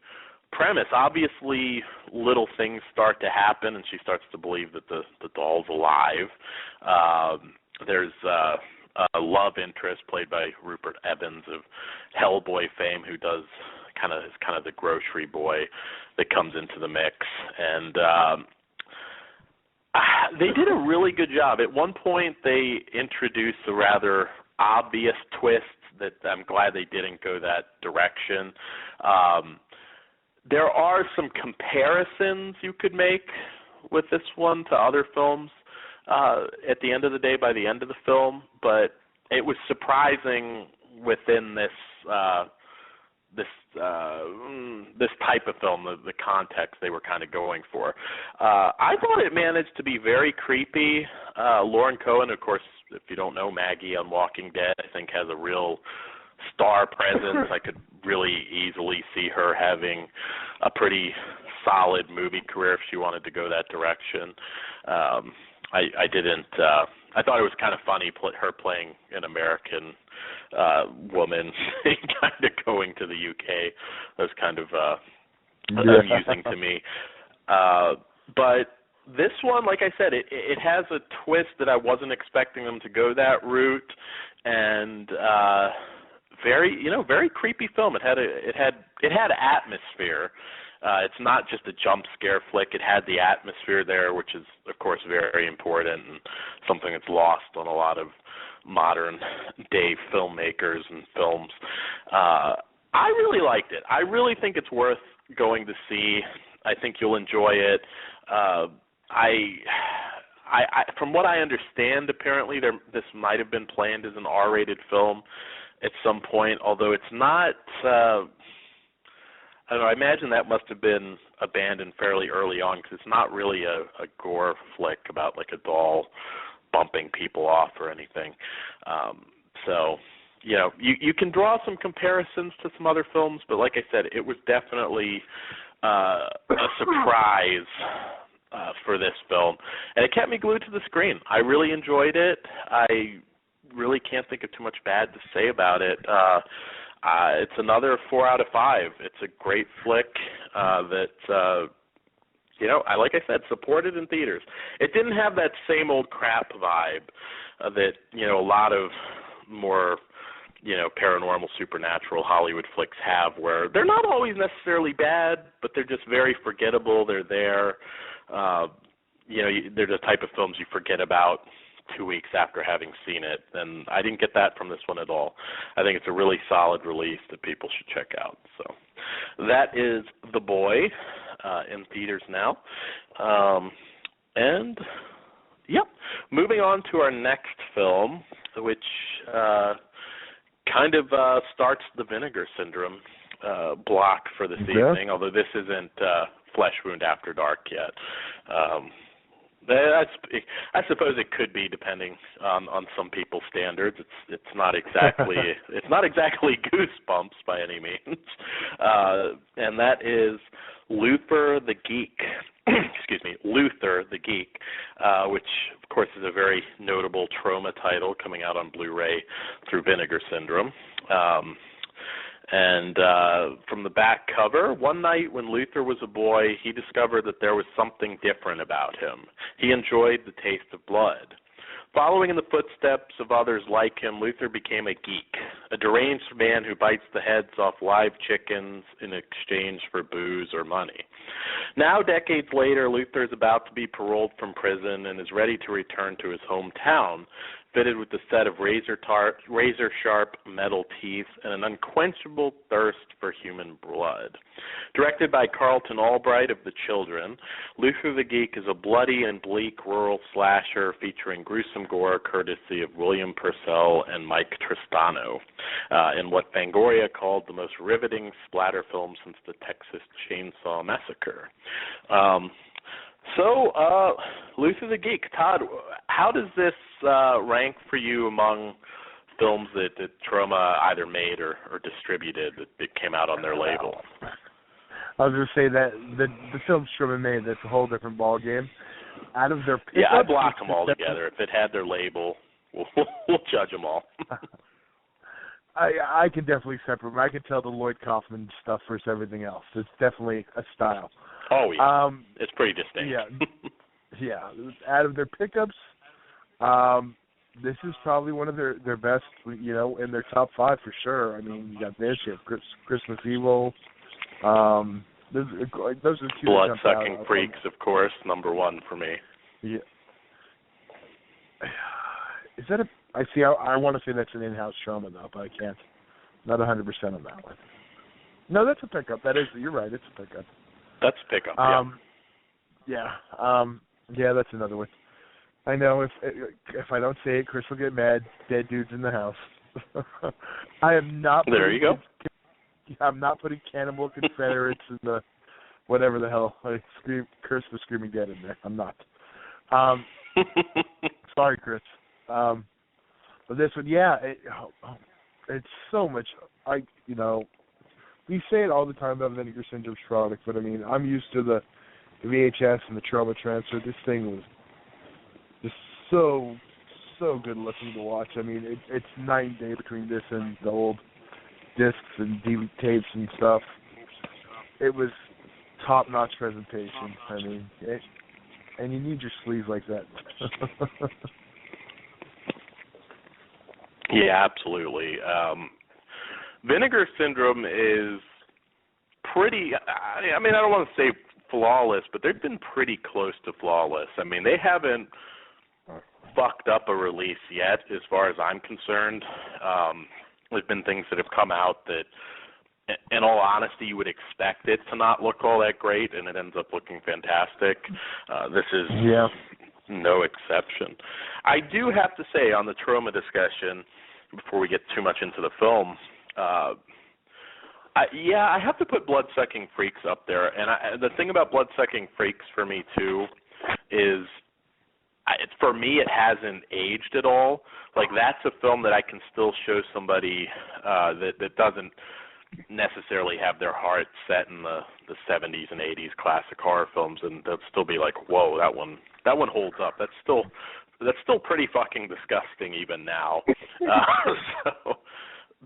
premise. Obviously, little things start to happen, and she starts to believe that the doll's alive. There's a love interest played by Rupert Evans of Hellboy fame, who does kind of the grocery boy that comes into the mix, and they did a really good job. At one point, they introduced a rather obvious twist that I'm glad they didn't go that direction. There are some comparisons you could make with this one to other films at the end of the day, by the end of the film, but it was surprising within this type of film, the context they were kind of going for. I thought it managed to be very creepy. Lauren Cohen, of course, if you don't know Maggie on Walking Dead, I think has a real star presence. I could really easily see her having a pretty solid movie career if she wanted to go that direction. I didn't. I thought it was kind of funny her playing an American woman, kind of going to the UK. That was kind of amusing to me. But this one, like I said, it has a twist that I wasn't expecting them to go that route, and very creepy film. It had atmosphere. It's not just a jump scare flick. It had the atmosphere there, which is, of course, very important and something that's lost on a lot of modern day filmmakers and films. I really liked it. I really think it's worth going to see. I think you'll enjoy it. From what I understand, apparently this might have been planned as an R-rated film at some point, although it's not. I don't know, I imagine that must have been abandoned fairly early on, because it's not really a gore flick about like a doll bumping people off or anything. So, you can draw some comparisons to some other films, but like I said, it was definitely a surprise for this film, and it kept me glued to the screen. I really enjoyed it. I really can't think of too much bad to say about it. It's another 4 out of 5. It's a great flick that, like I said, supported in theaters. It didn't have that same old crap vibe that, a lot of more, paranormal, supernatural Hollywood flicks have, where they're not always necessarily bad, but they're just very forgettable. They're there. They're the type of films you forget about 2 weeks after having seen it, and I didn't get that from this one at all. I think it's a really solid release that people should check out. So that is The Boy in theaters now. And, moving on to our next film, which kind of starts the Vinegar Syndrome block for this evening, although this isn't Flesh Wound After Dark yet. I suppose it could be, depending on some people's standards. It's not exactly Goosebumps by any means, and that is Luther the Geek. Excuse me, Luther the Geek, which of course is a very notable Trauma title coming out on Blu-ray through Vinegar Syndrome. And from the back cover, one night when Luther was a boy, he discovered that there was something different about him. He enjoyed the taste of blood. Following in the footsteps of others like him, Luther became a geek, a deranged man who bites the heads off live chickens in exchange for booze or money. Now, decades later, Luther is about to be paroled from prison and is ready to return to his hometown, fitted with a set of razor-sharp metal teeth and an unquenchable thirst for human blood. Directed by Carlton Albright of The Children, Luther the Geek is a bloody and bleak rural slasher featuring gruesome gore courtesy of William Purcell and Mike Tristano, in what Fangoria called the most riveting splatter film since the Texas Chainsaw Massacre. So, Luther the Geek, Todd, how does this rank for you among films that Trauma either made or distributed that came out on their label? I was going to say that the film Strowman made, that's a whole different ball game. Out of their pickups, I block them all together. If it had their label, we'll judge them all. I can definitely separate them. I can tell the Lloyd Kaufman stuff versus everything else. It's definitely a style. Oh, yeah. It's pretty distinct. Yeah. Out of their pickups, this is probably one of their best, in their top 5 for sure. I mean, you got this, you have Christmas Evil. Those are two. Blood-sucking freaks, of course, number 1 for me. Yeah. Is that I want to say that's an in-house trauma though, but I can't. Not 100% on that one. No, that's a pickup. You're right. It's a pickup. That's a pickup. Yeah, that's another one. I know if I don't say it, Chris will get mad. Dead dudes in the house. I am not. There you go. I'm not putting Cannibal Confederates in the whatever the hell. Curse the Screaming Dead in there. I'm not. Sorry, Chris. But this one, it's so much. We say it all the time about Vinegar Syndrome's product, but I mean, I'm used to the VHS and the trauma transfer. This thing was just so good looking to watch. I mean, it's night and day between this and the old discs and DVD tapes and stuff. It was top-notch presentation. I mean, and you need your sleeves like that. Yeah, absolutely. Vinegar Syndrome is pretty, I mean, I don't want to say flawless, but they've been pretty close to flawless. I mean, they haven't fucked up a release yet, as far as I'm concerned. There's been things that have come out that, in all honesty, you would expect it to not look all that great, and it ends up looking fantastic. This is no exception. I do have to say, on the trauma discussion, before we get too much into the film, I have to put Blood-Sucking Freaks up there. And the thing about Blood-Sucking Freaks for me, too, is for me it hasn't aged at all. Like, that's a film that I can still show somebody that doesn't necessarily have their heart set in the 70s and 80s classic horror films, and they'll still be like, whoa, that one holds up. That's still pretty fucking disgusting even now. So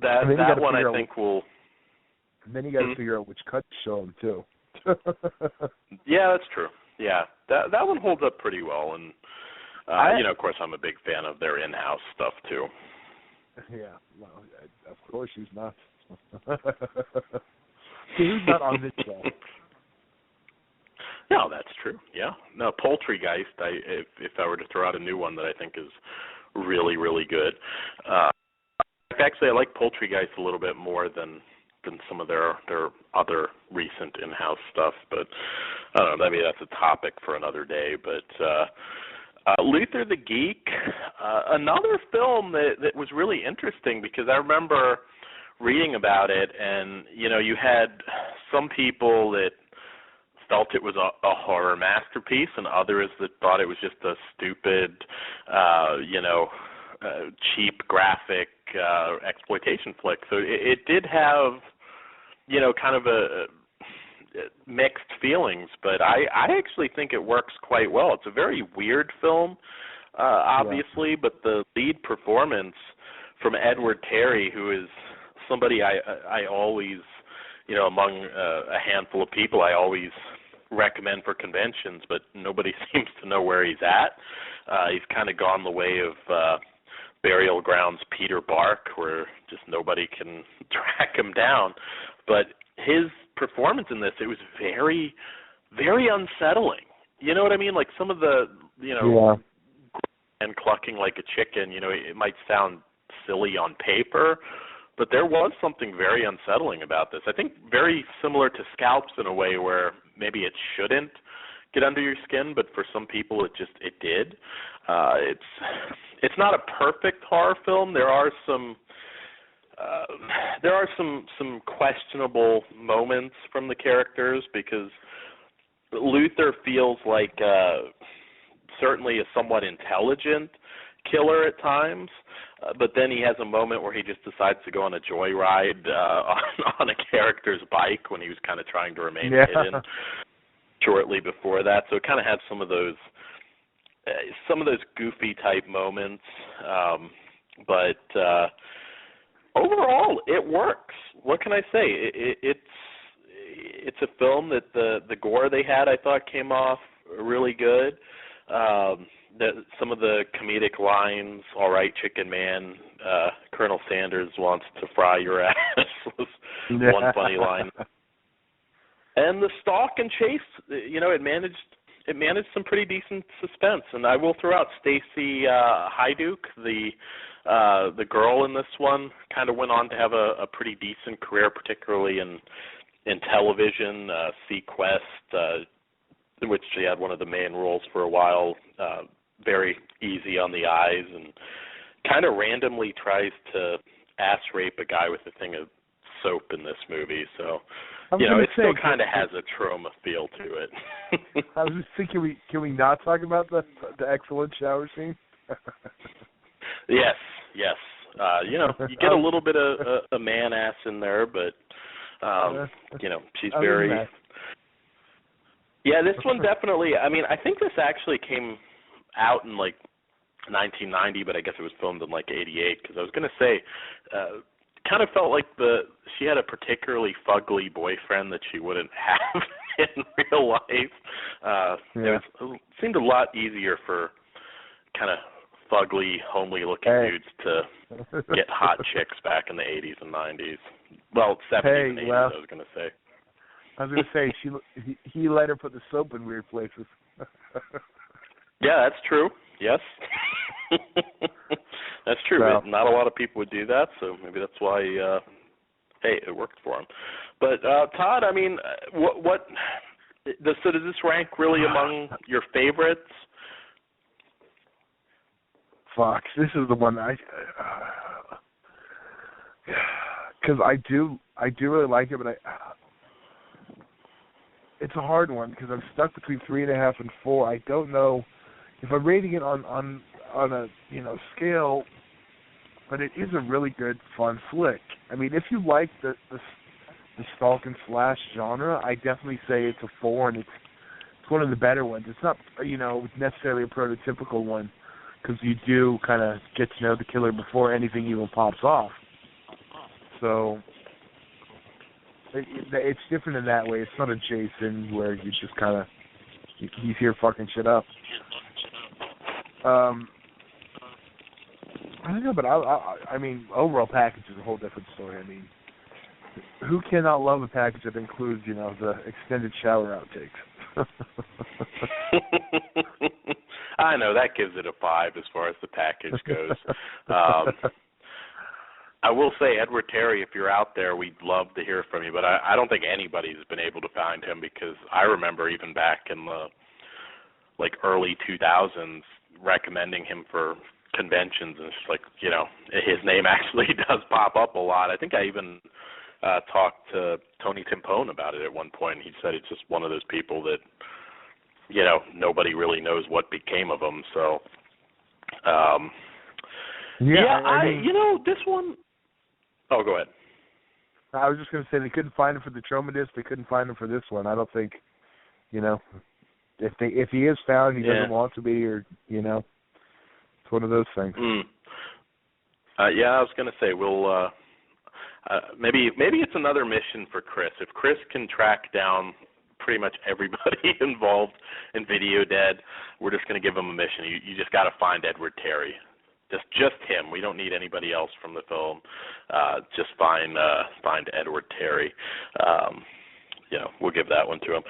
that one I think will. And then you got to figure out which cut to show them too. Yeah, that's true. Yeah, that one holds up pretty well, and of course, I'm a big fan of their in-house stuff too. Yeah, well, of course he's not. He's not on this show. No, that's true. Yeah. No, Poultrygeist, if I were to throw out a new one that I think is really, really good. Actually, I like Poultrygeist a little bit more than some of their other recent in-house stuff, but I don't know, maybe that's a topic for another day. But Luther the Geek, another film that was really interesting, because I remember reading about it, and you had some people that felt it was a horror masterpiece, and others that thought it was just a stupid, cheap graphic exploitation flick. So it did have, kind of a mixed feelings, but I actually think it works quite well. It's a very weird film, obviously, but the lead performance from Edward Terry, who is somebody I always, among a handful of people, I always recommend for conventions, but nobody seems to know where he's at. He's kind of gone the way of Burial Ground's Peter Bark, where just nobody can track him down. But his performance in this, it was very, very unsettling. You know what I mean? Like some of the, and clucking like a chicken, it might sound silly on paper, but there was something very unsettling about this. I think very similar to Scalps in a way where maybe it shouldn't get under your skin, but for some people it did. It's not a perfect horror film. There are some questionable moments from the characters, because Luther feels like certainly a somewhat intelligent killer at times, but then he has a moment where he just decides to go on a joyride on a character's bike when he was kind of trying to remain hidden shortly before that. So it kind of had some of those goofy type moments, but overall it works. What can I say? It's a film that the gore they had, I thought, came off really good. Some of the comedic lines, "All right, Chicken Man, Colonel Sanders wants to fry your ass," was one funny line. And the stalk and chase, it managed some pretty decent suspense. And I will throw out Stacey Hyduke, the girl in this one, kind of went on to have a pretty decent career, particularly in television. Sequest, in which she had one of the main roles for a while, very easy on the eyes, and kind of randomly tries to ass rape a guy with a thing of soap in this movie. So, it still kind of has a trauma feel to it. I was just thinking, can we not talk about the excellent shower scene? Yes. You get a little bit of a man ass in there, but she's very. Yeah, this one definitely. I mean, I think this actually came out in like 1990, but I guess it was filmed in like 88. Because I was going to say, kind of felt like she had a particularly fugly boyfriend that she wouldn't have in real life. It seemed a lot easier for kind of fugly, homely looking dudes to get hot chicks back in the 80s and 90s. Well, 70s and 80s, I was going to say. I was going to say, he let her put the soap in weird places. Yeah, that's true. Yes. That's true. Well, not a lot of people would do that, so maybe that's why, it worked for him. But, Todd, I mean, so does this rank really among your favorites? Fuck, this is the one because I do really like it, but it's a hard one because I'm stuck between 3.5 and 4. I don't know if I'm rating it on a scale, but it is a really good, fun flick. I mean, if you like the stalk and slash genre, I definitely say it's a 4, and it's one of the better ones. It's not necessarily a prototypical one, because you do kind of get to know the killer before anything even pops off. So it's different in that way. It's not a Jason where you just kind of he's here fucking shit up. I don't know, but I mean, overall package is a whole different story. I mean, who cannot love a package that includes the extended shower outtakes? I know, that gives it a 5 as far as the package goes. I will say, Edward Terry, if you're out there, we'd love to hear from you, but I don't think anybody's been able to find him, because I remember even back in the early 2000s recommending him for conventions, and it's like, his name actually does pop up a lot. I think I even talked to Tony Timpone about it at one point, and he said it's just one of those people that nobody really knows what became of him. So, I mean, this one. Oh, go ahead. I was just going to say they couldn't find him for the Trauma Disc. They couldn't find him for this one. I don't think, if he is found, he doesn't want to be, or it's one of those things. I was going to say we'll maybe it's another mission for Chris. If Chris can track down pretty much everybody involved in Video Dead, we're just going to give him a mission. You just got to find Edward Terry. Just him. We don't need anybody else from the film. Just find Edward Terry. We'll give that one to him.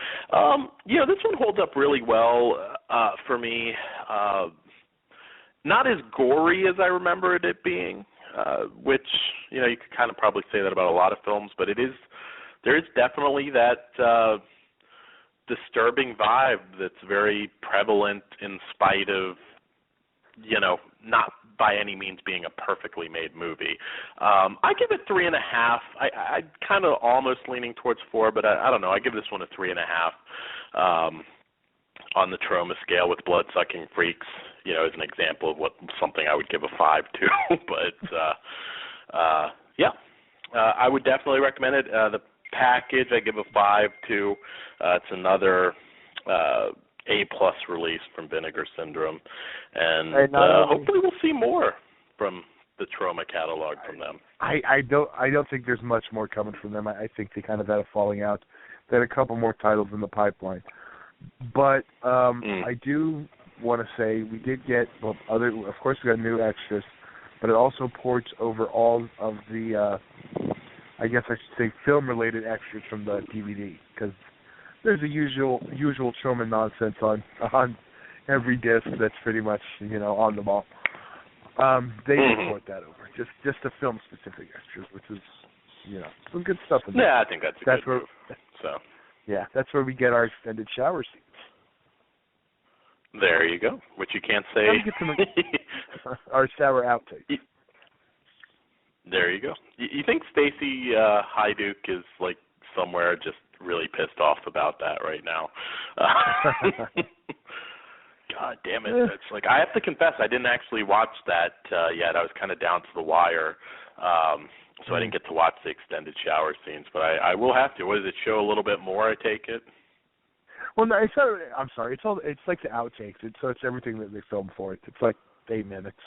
This one holds up really well for me. Not as gory as I remembered it being, which you could kind of probably say that about a lot of films, but there is definitely that disturbing vibe that's very prevalent in spite of not by any means being a perfectly made movie. I give it 3.5. I kind of almost leaning towards 4, but I don't know. I give this one a 3.5. on the trauma scale with Blood-Sucking Freaks, as an example of something I would give a 5 to. But I would definitely recommend it. The package I give a 5 to. It's another A+ release from Vinegar Syndrome, and hopefully we'll see more from the Trauma catalog from them. I don't think there's much more coming from them. I think they kind of had a falling out. They had a couple more titles in the pipeline. But I do want to say we did get of course we got new extras, but it also ports over all of the I guess I should say film-related extras from the DVD, because there's a usual trauma nonsense on every disc that's pretty much on the ball. They port that over, just the film-specific extras, which is some good stuff in there. Yeah, I think that's where. Move. So. Yeah, that's where we get our extended shower scenes. There you go, which you can't say. Our shower outtake. There you go. You think Stacy Haiduk is like somewhere just really pissed off about that right now? God damn it! It's like, I have to confess, I didn't actually watch that yet. I was kind of down to the wire, so I didn't get to watch the extended shower scenes. But I will have to. What does it show? A little bit more, I take it. Well, no, I'm sorry. It's like the outtakes. So it's everything that they filmed for it. It's like 8 minutes.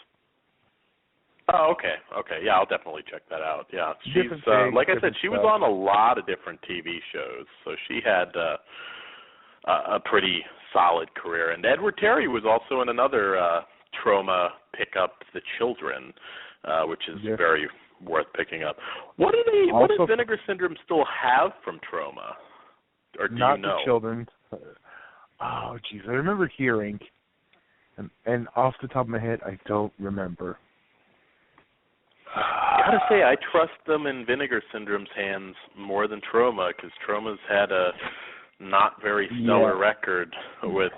Oh, okay. Yeah, I'll definitely check that out. Yeah, she's like I said, she was on a lot of different TV shows, so she had a pretty solid career. And Edward Terry was also in another Trauma pickup, The Children, which is very worth picking up. What does Vinegar Syndrome still have from Trauma? Or do not you know? The Children. Oh, jeez, I remember hearing, and off the top of my head, I don't remember. Gotta say, I trust them in Vinegar Syndrome's hands more than Trauma, because Trauma's had a not very stellar record with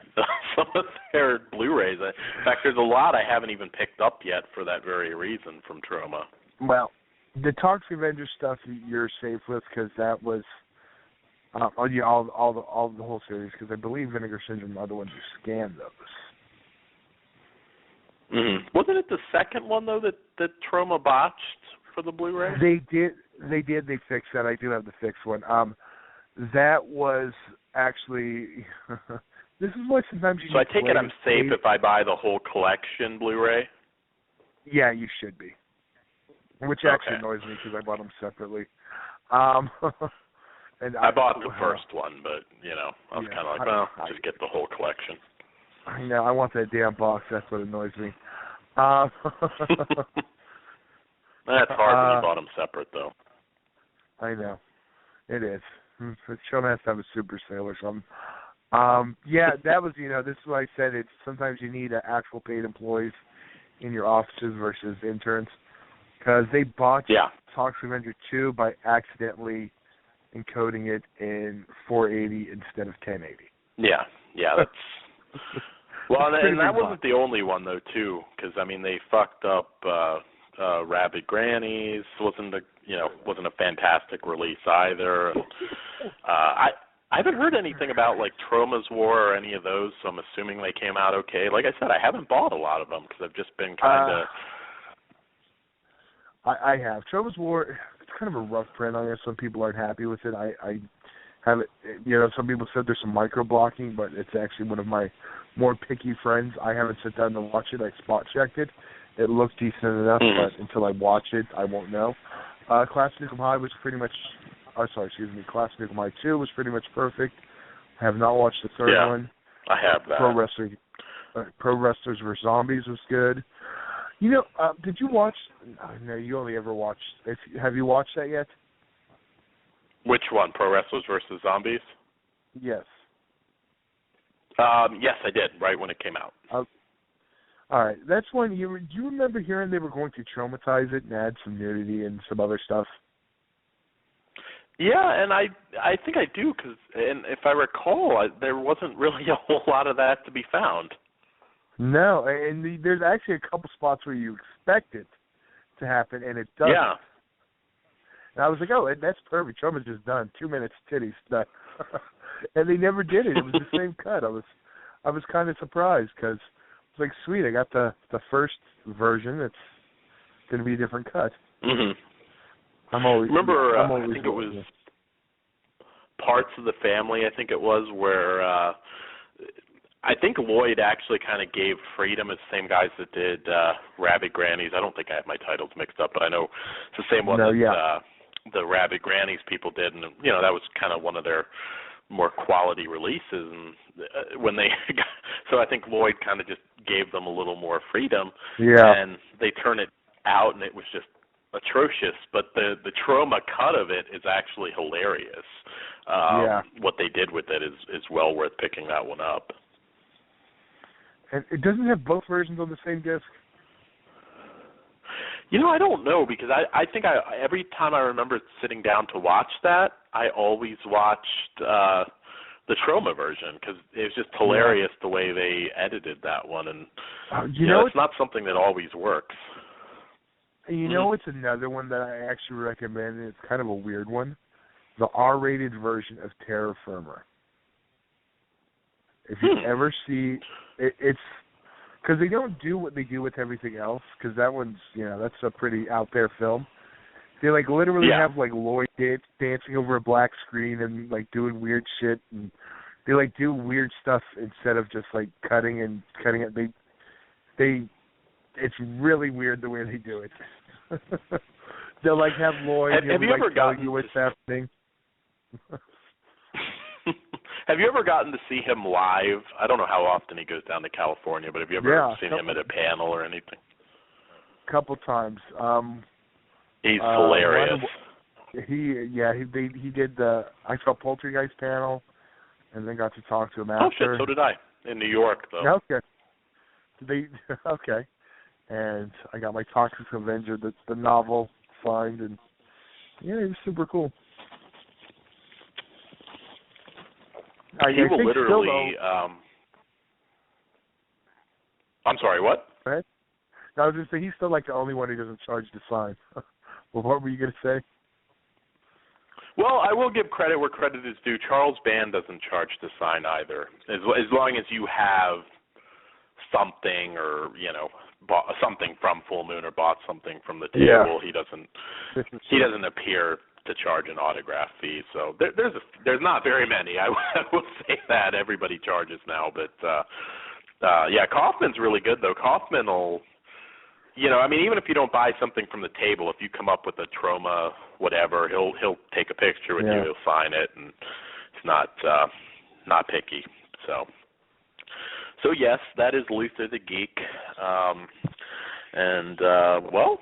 some of their Blu-rays. In fact, there's a lot I haven't even picked up yet for that very reason from Trauma. Well, the Toxic Avenger stuff you're safe with, because that was all the whole series, because I believe Vinegar Syndrome are the ones who scanned those. Mm-hmm. Wasn't it the second one, though, that Trauma botched for the Blu-ray? They did. They fixed that. I do have the fixed one. That was actually... this is why sometimes you... So I take it I'm safe if I buy the whole collection Blu-ray? Yeah, you should be. Which actually annoys me, because I bought them separately. And I bought the first one, but, I was kind of like, just get the whole collection. I know, I want that damn box. That's what annoys me. That's hard when you bought them separate, though. I know. It is. Sean has to have a super sale or something. Yeah, that was, this is why I said it's sometimes you need actual paid employees in your offices versus interns, because they bought Toxic Avenger 2 by accidentally encoding it in 480 instead of 1080. Yeah, that's... Well, and that wasn't the only one, though, too, because, they fucked up Rabid Grannies. Wasn't a fantastic release either. I haven't heard anything about, like, Trauma's War or any of those, so I'm assuming they came out okay. Like I said, I haven't bought a lot of them because I've just been kind of... I have. Trauma's War, it's kind of a rough print. I guess some people aren't happy with it. I have it, some people said there's some micro-blocking, but it's actually one of my more picky friends. I haven't sat down to watch it. I spot-checked it. It looked decent enough, but until I watch it, I won't know. Class Nukem High was pretty much... Class Nukem High 2 was pretty much perfect. I have not watched the third one. I have that. Pro Wrestlers vs. Zombies was good. Did you watch... No, you only ever watched... Have you watched that yet? Which one? Pro Wrestlers vs. Zombies? Yes. Yes, I did, right when it came out. All right. That's one. Do you remember hearing they were going to traumatize it and add some nudity and some other stuff? Yeah, and I think I do, because if I recall, there wasn't really a whole lot of that to be found. No, and there's actually a couple spots where you expect it to happen, and it doesn't. Yeah. And I was like, that's perfect. Trauma's just done. 2 minutes, titties, done. And they never did it. It was the same cut. I was kind of surprised because it's like, sweet, I got the first version. It's going to be a different cut. Mm-hmm. I think it was Parts of the Family, I think it was, where I think Lloyd actually kind of gave freedom. It's the same guys that did Rabbit Grannies. I don't think I have my titles mixed up, but I know it's the same one that the Rabbit Grannies people did, and that was kind of one of their more quality releases. And when they so I think Lloyd kind of just gave them a little more freedom, and they turn it out, and it was just atrocious. But the trauma cut of it is actually hilarious. What they did with it is well worth picking that one up. And it doesn't have both versions on the same disc? I don't know, because I think every time I remember sitting down to watch that, I always watched the Troma version, because it was just hilarious the way they edited that one. And it's not something that always works. It's another one that I actually recommend, and it's kind of a weird one. The R-rated version of Terra Firma. If you ever see, it's because they don't do what they do with everything else, because that one's, that's a pretty out there film. They literally have Lloyd dancing over a black screen and doing weird shit, and they do weird stuff instead of just cutting it. They it's really weird the way they do it. They'll have Lloyd. Have you ever gotten you what's happening? Have you ever gotten to see him live? I don't know how often he goes down to California, but have you ever seen him at a panel or anything? A couple times. He's hilarious. He did the I Saw Poltergeist panel, and then got to talk to him after. Oh shit, so did I in New York though. Okay. Okay. And I got my Toxic Avenger, the novel signed, and it was super cool. He will literally. I'm sorry, what? Go ahead. No, I was going to say, he's still the only one who doesn't charge to sign. Well, what were you going to say? Well, I will give credit where credit is due. Charles Band doesn't charge to sign either. As long as you have something, or bought something from Full Moon or bought something from the table, he doesn't appear to charge an autograph fee. So there's not very many. I will say that everybody charges now, but Kaufman's really good though. Kaufman will, even if you don't buy something from the table, if you come up with a Troma whatever, he'll take a picture with you, he'll sign it, and it's not picky. So yes, that is Luther the Geek. Well,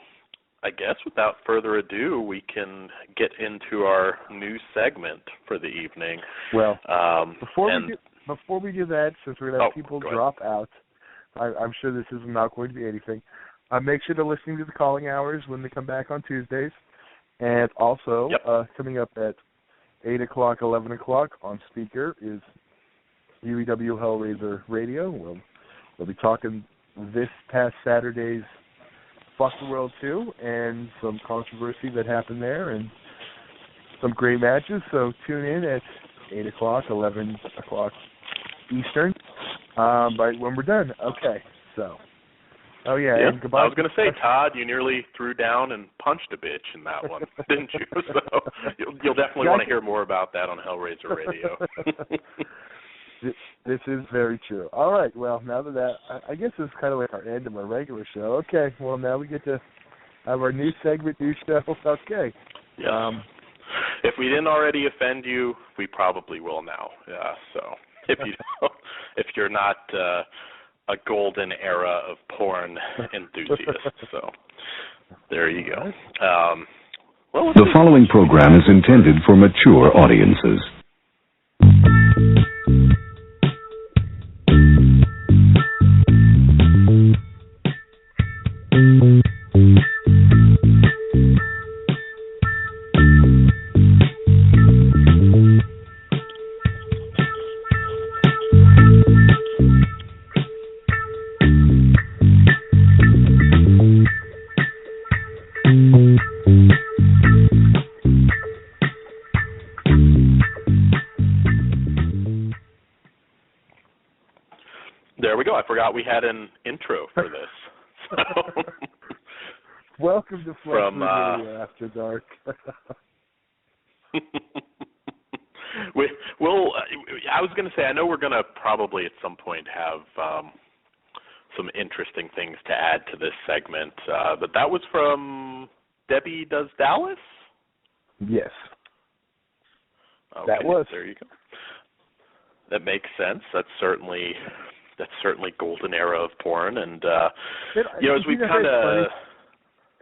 I guess without further ado, we can get into our new segment for the evening. Well, before we do that, since we're going to have people drop out, I'm sure this is not going to be anything. Make sure to listen to the calling hours when they come back on Tuesdays. And also, coming up at 8 o'clock, 11 o'clock on speaker is UEW Hellraiser Radio. We'll be talking this past Saturday's Fuck the World 2 and some controversy that happened there and some great matches. So tune in at 8 o'clock, 11 o'clock Eastern when we're done. Okay, so. Oh, yeah. And goodbye. I was going to say, Todd, you nearly threw down and punched a bitch in that one, didn't you? So you'll definitely want to hear more about that on Hellraiser Radio. This is very true. All right, well, now that I guess this is kind of like our end of our regular show. Okay, well, now we get to have our new segment, new show. Okay. Yeah. If we didn't already offend you, we probably will now. Yeah. So if you're not a golden era of porn enthusiast, so there you go. The following program is intended for mature audiences. show. I forgot we had an intro for this. So, welcome to Flesh Radio After Dark. I was going to say, I know we're going to probably at some point have some interesting things to add to this segment, but that was from Debbie Does Dallas? Yes. Okay, that was. There you go. That makes sense. That's certainly golden era of porn, and as we kind of.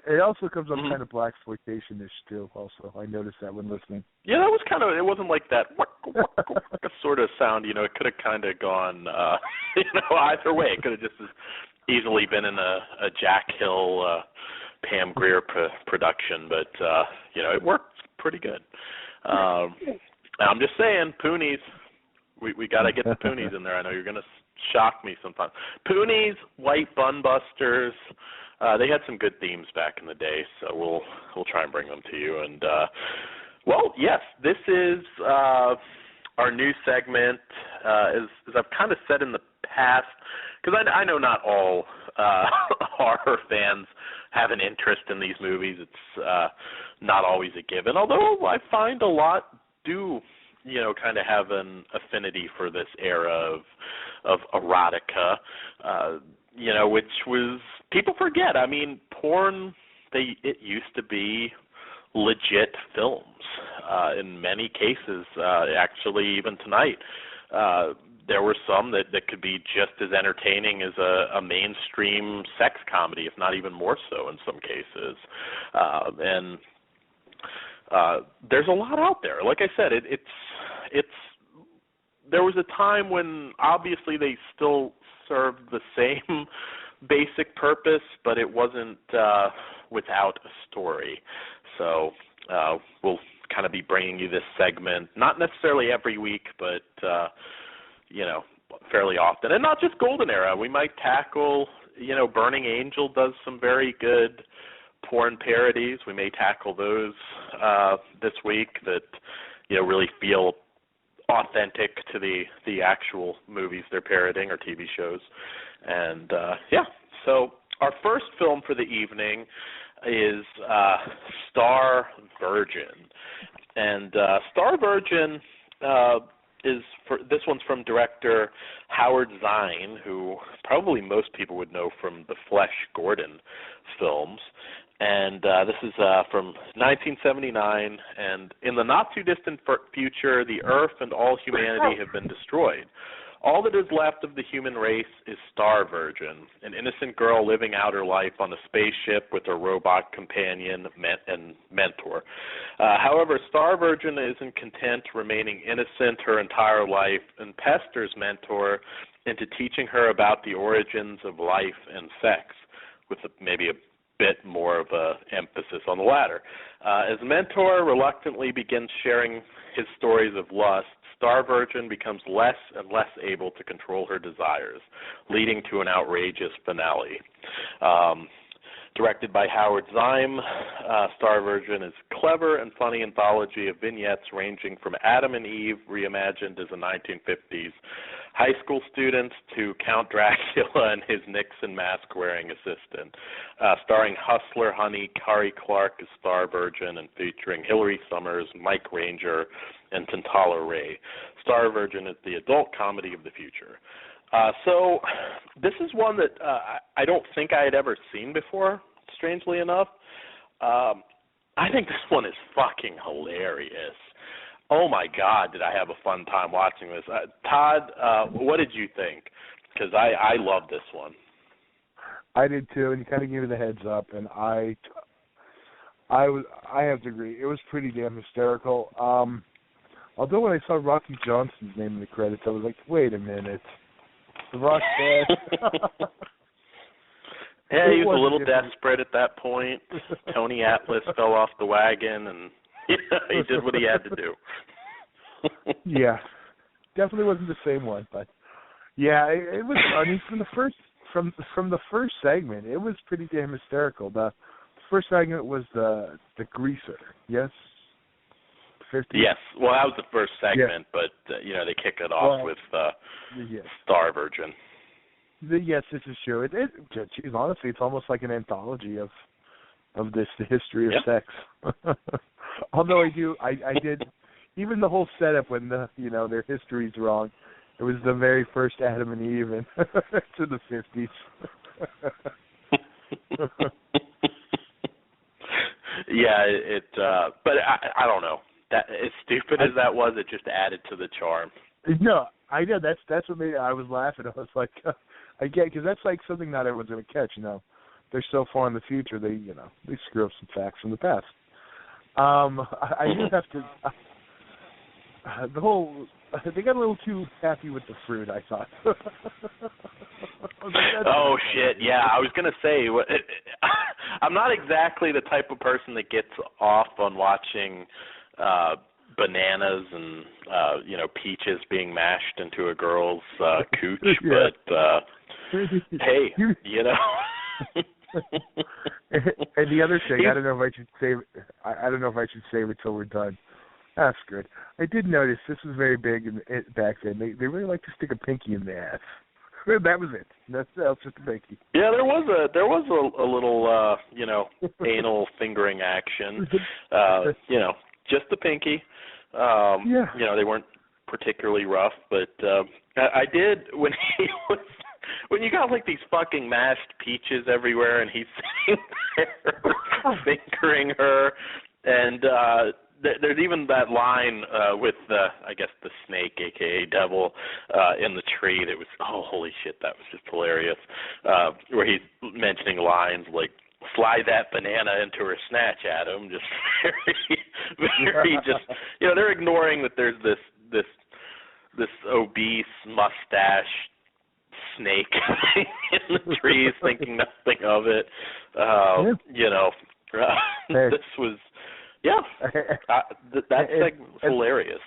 It also comes up kind of blaxploitation-ish too. Also, I noticed that when listening. Yeah, that was kind of. It wasn't like that sort of sound. It could have kind of gone. Either way. It could have just as easily been in a Jack Hill, Pam Grier production, but it worked pretty good. I'm just saying, Poonies. We got to get the Poonies in there. I know you're going to shock me sometimes. Poonies, White Bun Busters. They had some good themes back in the day, so we'll try and bring them to you. And yes, this is our new segment. As I've kind of said in the past, because I know not all horror fans have an interest in these movies. It's not always a given, although I find a lot do kind of have an affinity for this era of erotica, which was, people forget. I mean, porn, it used to be legit films. In many cases, actually, even tonight, there were some that could be just as entertaining as a mainstream sex comedy, if not even more so in some cases. And there's a lot out there. Like I said, it's there was a time when obviously they still served the same basic purpose, but it wasn't without a story. So we'll kind of be bringing you this segment, not necessarily every week, but fairly often, and not just Golden Era. We might tackle, Burning Angel does some very good porn parodies. We may tackle those this week that really feel authentic to the actual movies they're parodying or TV shows. And so our first film for the evening is Star Virgin. And Star Virgin this one's from director Howard Zinn, who probably most people would know from the Flesh Gordon films. And this is from 1979, and in the not-too-distant future, the Earth and all humanity have been destroyed. All that is left of the human race is Star Virgin, an innocent girl living out her life on a spaceship with her robot companion and mentor. However, Star Virgin isn't content remaining innocent her entire life and pesters mentor into teaching her about the origins of life and sex, with maybe a bit more of a emphasis on the latter. As mentor reluctantly begins sharing his stories of lust, Star Virgin becomes less and less able to control her desires, leading to an outrageous finale. Directed by Howard Zinn, Star Virgin is a clever and funny anthology of vignettes ranging from Adam and Eve reimagined as a 1950s high school students to Count Dracula and his Nixon mask-wearing assistant, starring Hustler Honey, Kari Clark as Star Virgin, and featuring Hilary Summers, Mike Ranger, and Tantala Ray. Star Virgin is the adult comedy of the future. So this is one that I don't think I had ever seen before, strangely enough. I think this one is fucking hilarious. Oh, my God, did I have a fun time watching this. Todd, what did you think? Because I love this one. I did, too, and you kind of gave me the heads up, and I have to agree. It was pretty damn hysterical. Although when I saw Rocky Johnson's name in the credits, I was like, wait a minute. The Rock Dad. Yeah, he was a little desperate at that point. Tony Atlas fell off the wagon, and he did what he had to do. Yeah, definitely wasn't the same one, but yeah, it was. I mean, from the first segment, it was pretty damn hysterical. The first segment was the greaser. Yes. 50. Yes. Well, that was the first segment, but they kick it off with Star Virgin. Yes, this is true. Geez, honestly, it's almost like an anthology of the history of sex. Although I did, even the whole setup when their history's wrong. It was the very first Adam and Eve to the 50s. Yeah, but I don't know. That as stupid as that was, it just added to the charm. No, I know that's what made I was laughing. I was like, I get, because that's like something not everyone's going to catch. They're so far in the future. They screw up some facts from the past. I do have to. They got a little too happy with the fruit, I thought. Oh shit! Yeah, I was gonna say, I'm not exactly the type of person that gets off on watching bananas and peaches being mashed into a girl's cooch, but hey, And the other thing, I don't know if I should save it till we're done. That's good. I did notice this was very big back then. They really like to stick a pinky in the ass. That was it. That was just a pinky. Yeah, there was a little anal fingering action. Just the pinky. They weren't particularly rough, but I did when you got like these fucking mashed peaches everywhere, and he's sitting there fingering her, and there's even that line with I guess the snake, aka devil, in the tree. That was holy shit, that was just hilarious. Where he's mentioning lines like "slide that banana into her snatch, Adam." Just very just they're ignoring that there's this obese mustache snake in the trees, thinking nothing of it. This was. Yeah, that segment was hilarious.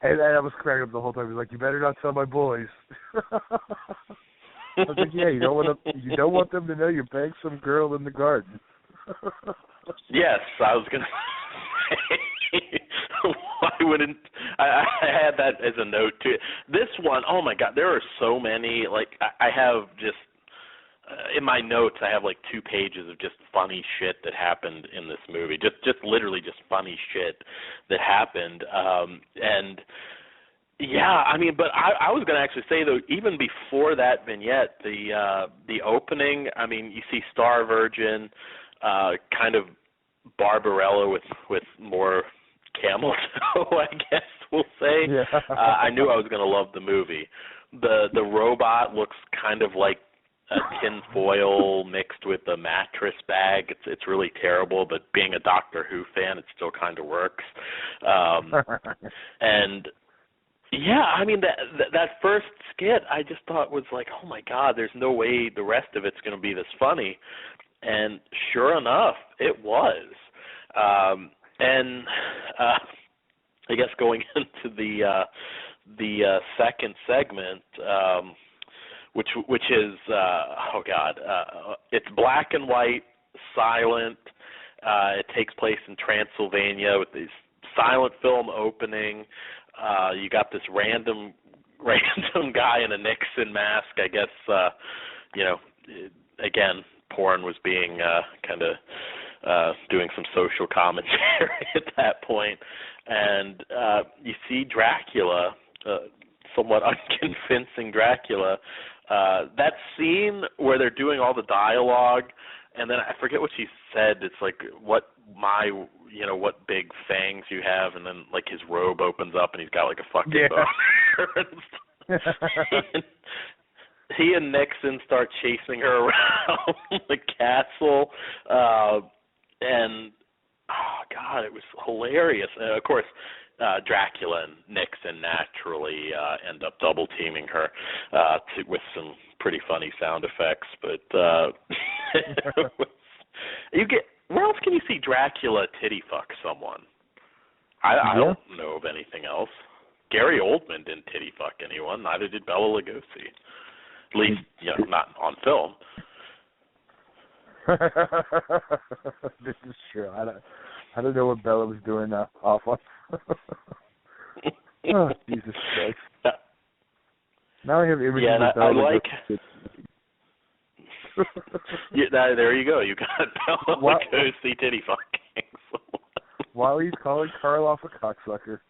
And I was cracking up the whole time. He was like, "You better not tell my boys." I was like, "Yeah, you don't want them to know you banged some girl in the garden." Yes, I was gonna say, why wouldn't I had that as a note too. This one, oh my God, there are so many. Like I have just. In my notes, I have like 2 pages of just funny shit that happened in this movie. Just literally just funny shit that happened. And yeah, I mean, but I was going to actually say though, even before that vignette, the opening. I mean, you see Star Virgin, kind of Barbarella with more camel toe, I guess we'll say. Yeah. I knew I was going to love the movie. The robot looks kind of like a tin foil mixed with a mattress bag. It's really terrible, but being a Doctor Who fan, it still kind of works. And yeah, I mean that first skit, I just thought was like, oh my God, there's no way the rest of it's going to be this funny. And sure enough, it was. And I guess going into the second segment. Which is it's black and white, silent. It takes place in Transylvania with this silent film opening. You got this random guy in a Nixon mask. I guess again, porn was being kind of doing some social commentary at that point, and you see Dracula. Somewhat unconvincing Dracula. That scene where they're doing all the dialogue, and then I forget what she said. It's like, what big fangs you have, and then like his robe opens up and he's got like a fucking boner. He and Nixon start chasing her around the castle, and oh God, it was hilarious. And of course, Dracula and Nixon naturally end up double teaming her with some pretty funny sound effects. But where else can you see Dracula titty fuck someone? I don't know of anything else. Gary Oldman didn't titty fuck anyone. Neither did Bela Lugosi. At least, not on film. This is true. I don't know what Bella was doing off on. Oh, Jesus Christ. Now I have images of Bella. There you go. You got Bela Lugosi titty fucking. While he's calling Karloff a cocksucker.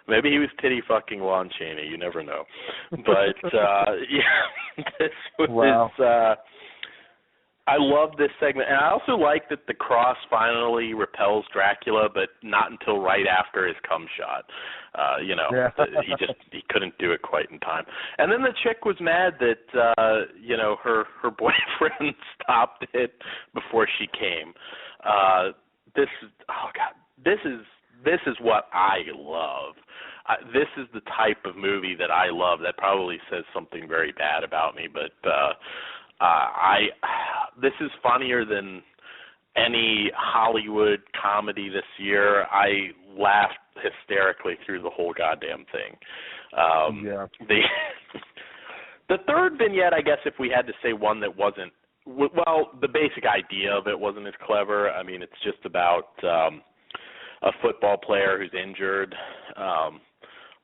Maybe he was titty fucking Lon Chaney. You never know. But this was. I love this segment, and I also like that the cross finally repels Dracula, but not until right after his cum shot. He couldn't do it quite in time. And then the chick was mad that her boyfriend stopped it before she came. This is what I love. This is the type of movie that I love. That probably says something very bad about me, but this is funnier than any Hollywood comedy this year. I laughed hysterically through the whole goddamn thing. The third vignette, I guess, if we had to say one that wasn't, well, the basic idea of it wasn't as clever. I mean, it's just about a football player who's injured.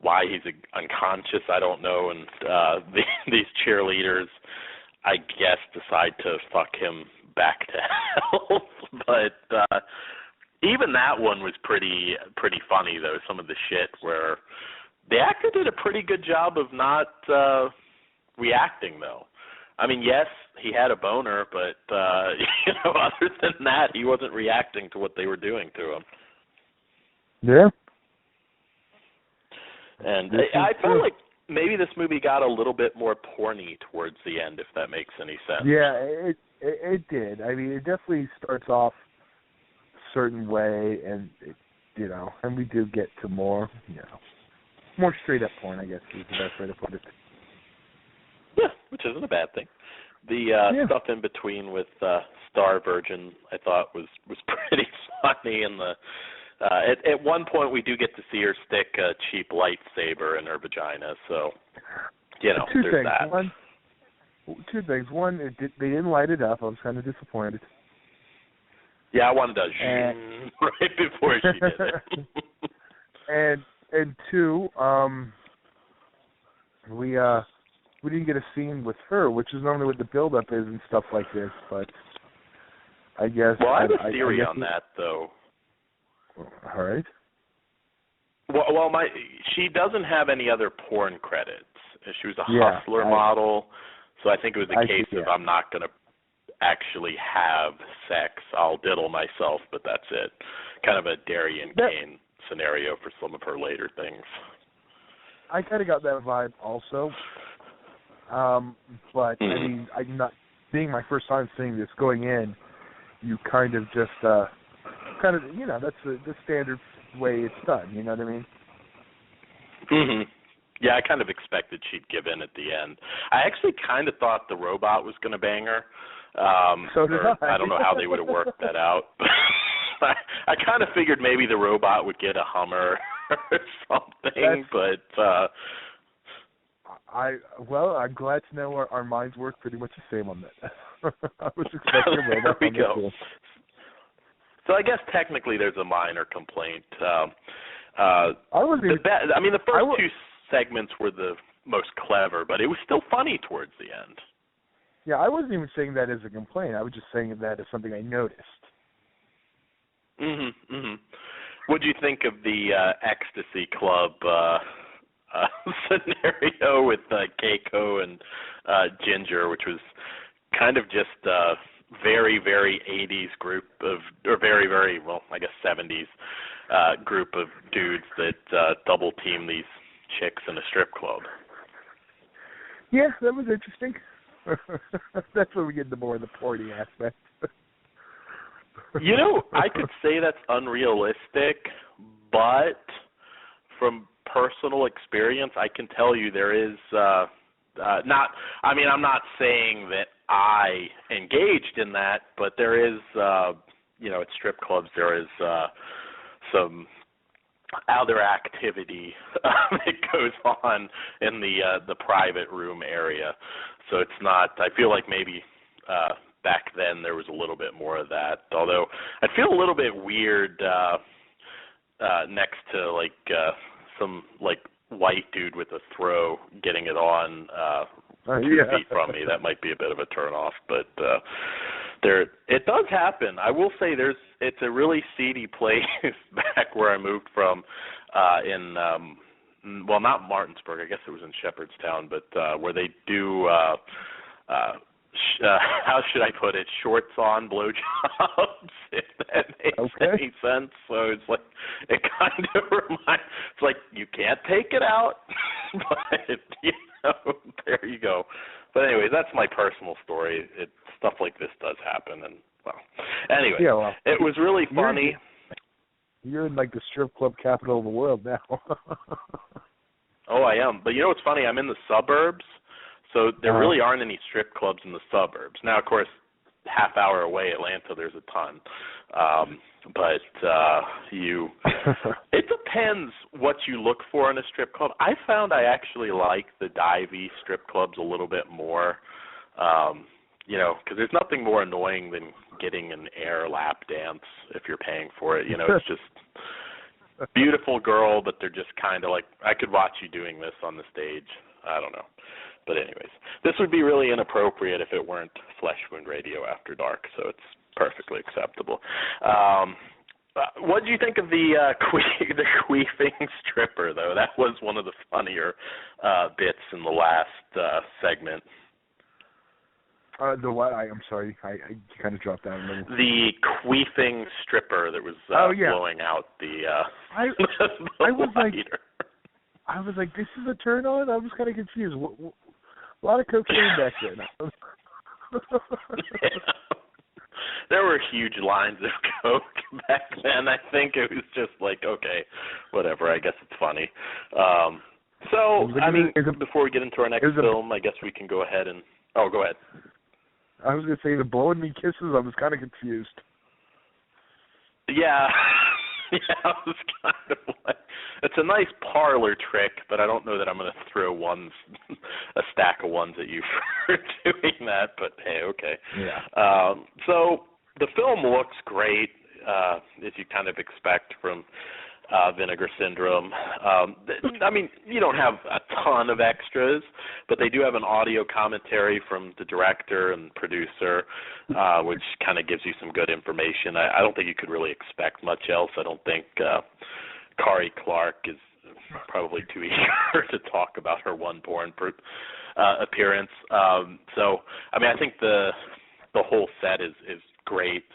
Why he's unconscious, I don't know, and these cheerleaders, I guess, decide to fuck him back to health. But even that one was pretty funny, though. Some of the shit where the actor did a pretty good job of not reacting, though. I mean, yes, he had a boner, but other than that, he wasn't reacting to what they were doing to him. Yeah. And I felt like maybe this movie got a little bit more porny towards the end, if that makes any sense. Yeah, it did. I mean, it definitely starts off a certain way, and and we do get to more straight up porn, I guess is the best way to put it. Yeah, which isn't a bad thing. The stuff in between with Star Virgin, I thought was pretty funny, and at one point we do get to see her stick a cheap lightsaber in her vagina, so there's things. that. Two things. One, they didn't light it up. I was kind of disappointed. Yeah, I wanted to right before she did it. and two, we didn't get a scene with her, which is normally what the build-up is and stuff like this. But I guess. Well, I have a theory on that, though. All right. Well, she doesn't have any other porn credits. She was a hustler model, so I think it was a case of I'm not going to actually have sex. I'll diddle myself, but that's it. Kind of a Darian Kane scenario for some of her later things. I kind of got that vibe also. But I mean, I'm not being my first time seeing this. Going in, you kind of just that's the standard way it's done. You know what I mean? Mhm. Yeah, I kind of expected she'd give in at the end. I actually kind of thought the robot was going to bang her. So did I. I don't know how they would have worked that out. I kind of figured maybe the robot would get a Hummer or something, I'm glad to know our minds work pretty much the same on that. I was expecting a robot. There we go. So I guess technically there's a minor complaint. The first two segments were the most clever, but it was still funny towards the end. Yeah, I wasn't even saying that as a complaint. I was just saying that as something I noticed. What'd you think of the Ecstasy Club scenario with Keiko and Ginger, which was kind of just very, very 80s group of, or very, very, well, I guess 70s group of dudes that double team these chicks in a strip club. Yeah, that was interesting. That's where we get the more of the porny aspect. I could say that's unrealistic, but from personal experience, I can tell you there is I'm not saying that I engaged in that, but there is, at strip clubs there is some other activity that goes on in the private room area. So it's not, I feel like maybe back then there was a little bit more of that, although I'd feel a little bit weird next to some white dude with a throw getting it on 2 feet from me. That might be a bit of a turnoff, but it does happen. I will say it's a really seedy place back where I moved from in well, not Martinsburg. I guess it was in Shepherdstown, but where they do how should I put it? Shorts on blowjobs, if that makes any sense. So it's like it kind of reminds. It's like you can't take it out, but there you go. But anyway, that's my personal story. Stuff like this does happen, and anyway, it was really funny. You're in like the strip club capital of the world now. Oh, I am. But you know what's funny? I'm in the suburbs. So there really aren't any strip clubs in the suburbs. Now, of course, half hour away, Atlanta, there's a ton. It depends what you look for in a strip club. I found I actually like the divey strip clubs a little bit more, because there's nothing more annoying than getting an air lap dance if you're paying for it. It's just beautiful girl, but they're just kind of like, I could watch you doing this on the stage. I don't know. But anyways, this would be really inappropriate if it weren't Flesh Wound Radio After Dark, so it's perfectly acceptable. What did you think of the queefing stripper, though? That was one of the funnier bits in the last segment. The what? I'm sorry, I kind of dropped down a minute. The queefing stripper that was blowing out the I was like, this is a turn on? I was kind of confused. A lot of cocaine back then. There were huge lines of coke back then. I think it was just like, okay, whatever. I guess it's funny. Before we get into our next film, I guess we can go ahead and... Oh, go ahead. I was going to say, the blowing me kisses, I was kind of confused. Yeah. I was kind of like... It's a nice parlor trick, but I don't know that I'm going to throw a stack of ones at you for doing that, but hey, okay. Yeah. So the film looks great, as you kind of expect from Vinegar Syndrome. You don't have a ton of extras, but they do have an audio commentary from the director and producer, which kind of gives you some good information. I don't think you could really expect much else. I don't think Kari Clark is probably too eager to talk about her one porn appearance. I think the whole set is great.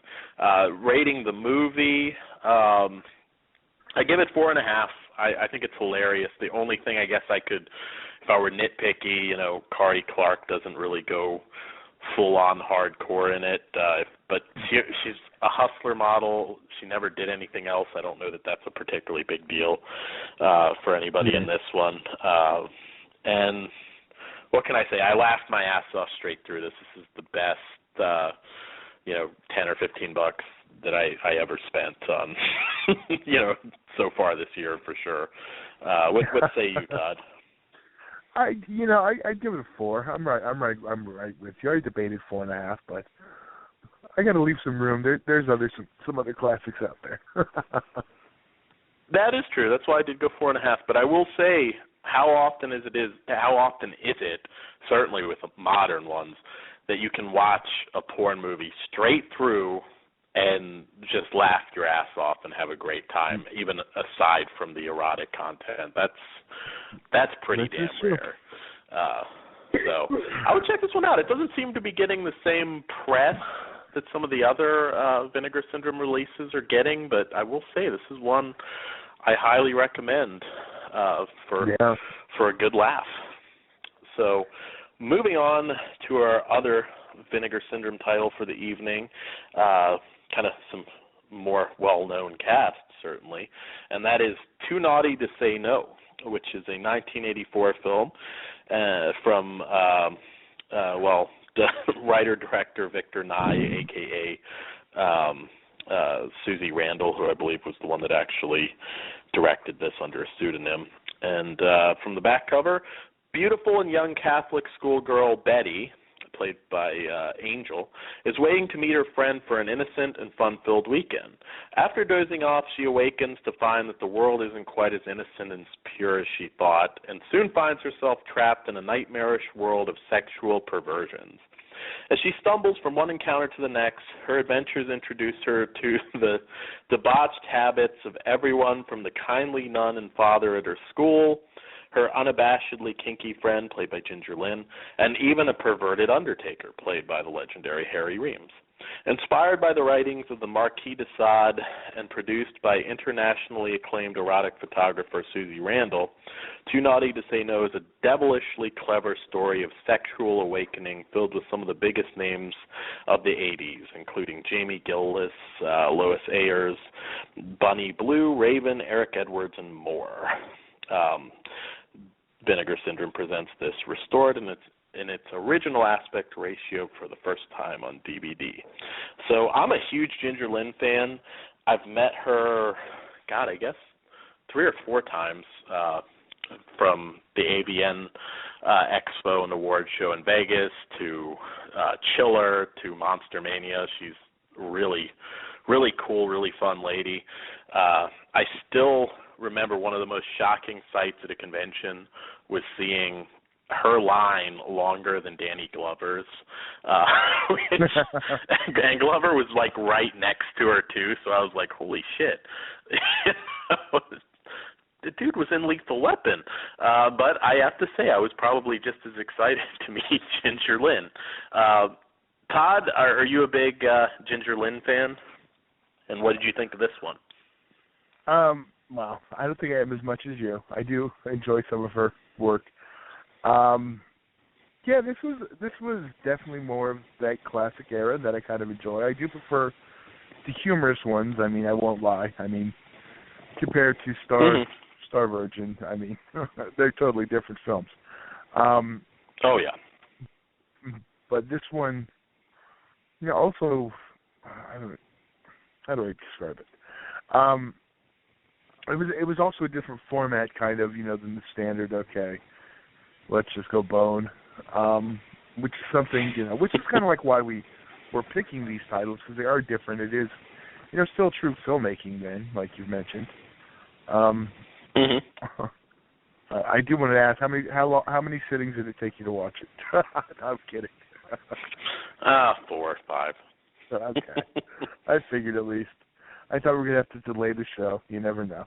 Rating the movie, I give it 4.5. I think it's hilarious. The only thing I guess I could, if I were nitpicky, Kari Clark doesn't really go full-on hardcore in it, but she's a hustler model. She never did anything else. I don't know that that's a particularly big deal for anybody in this one. And what can I say? I laughed my ass off straight through this. This is the best, 10 or $15 that I ever spent on, so far this year for sure. What say you, Todd? I give it a 4. I'm right with you. I debated 4.5, but I got to leave some room. There's some other classics out there. That is true. That's why I did go 4.5. But I will say, how often is it, certainly with modern ones, that you can watch a porn movie straight through and just laugh your ass off and have a great time, even aside from the erotic content. That's pretty damn rare. So I would check this one out. It doesn't seem to be getting the same press that some of the other Vinegar Syndrome releases are getting, but I will say this is one I highly recommend for a good laugh. So moving on to our other Vinegar Syndrome title for the evening, kind of some more well-known cast, certainly, and that is Too Naughty to Say No, which is a 1984 film from, the writer-director Victor Nye, a.k.a. Susie Randall, who I believe was the one that actually directed this under a pseudonym. And from the back cover, beautiful and young Catholic schoolgirl Betty, played by Angel, is waiting to meet her friend for an innocent and fun-filled weekend. After dozing off, she awakens to find that the world isn't quite as innocent and pure as she thought, and soon finds herself trapped in a nightmarish world of sexual perversions. As she stumbles from one encounter to the next, her adventures introduce her to the debauched habits of everyone from the kindly nun and father at her school, her unabashedly kinky friend, played by Ginger Lynn, and even a perverted undertaker, played by the legendary Harry Reams. Inspired by the writings of the Marquis de Sade and produced by internationally acclaimed erotic photographer Susie Randall, Too Naughty to Say No is a devilishly clever story of sexual awakening filled with some of the biggest names of the 80s, including Jamie Gillis, Lois Ayers, Bunny Blue, Raven, Eric Edwards, and more. Vinegar Syndrome presents this restored in its original aspect ratio for the first time on DVD. So I'm a huge Ginger Lynn fan. I've met her, I guess 3 or 4 times from the AVN Expo and Award Show in Vegas to Chiller to Monster Mania. She's really, really cool, really fun lady. I still remember one of the most shocking sights at a convention was seeing her line longer than Danny Glover's. And Glover was like right next to her too, so I was like, holy shit. The dude was in Lethal Weapon. But I have to say, I was probably just as excited to meet Ginger Lynn. Todd, are you a big Ginger Lynn fan? And what did you think of this one? Well, I don't think I am as much as you. I do enjoy some of her work. Yeah, this was definitely more of that classic era that I kind of enjoy. I do prefer the humorous ones. I mean, I won't lie. I mean, compared to Star Virgin, I mean, they're totally different films. Oh yeah. But this one, also, how do I describe it? It was also a different format, kind of, than the standard. Okay, let's just go bone, which is something, which is kind of like why we're picking these titles, because they are different. It is, still true filmmaking. Then, like you mentioned. I do want to ask how many sittings did it take you to watch it? I'm kidding. 4 or 5. Okay, I figured at least. I thought we were gonna have to delay the show. You never know.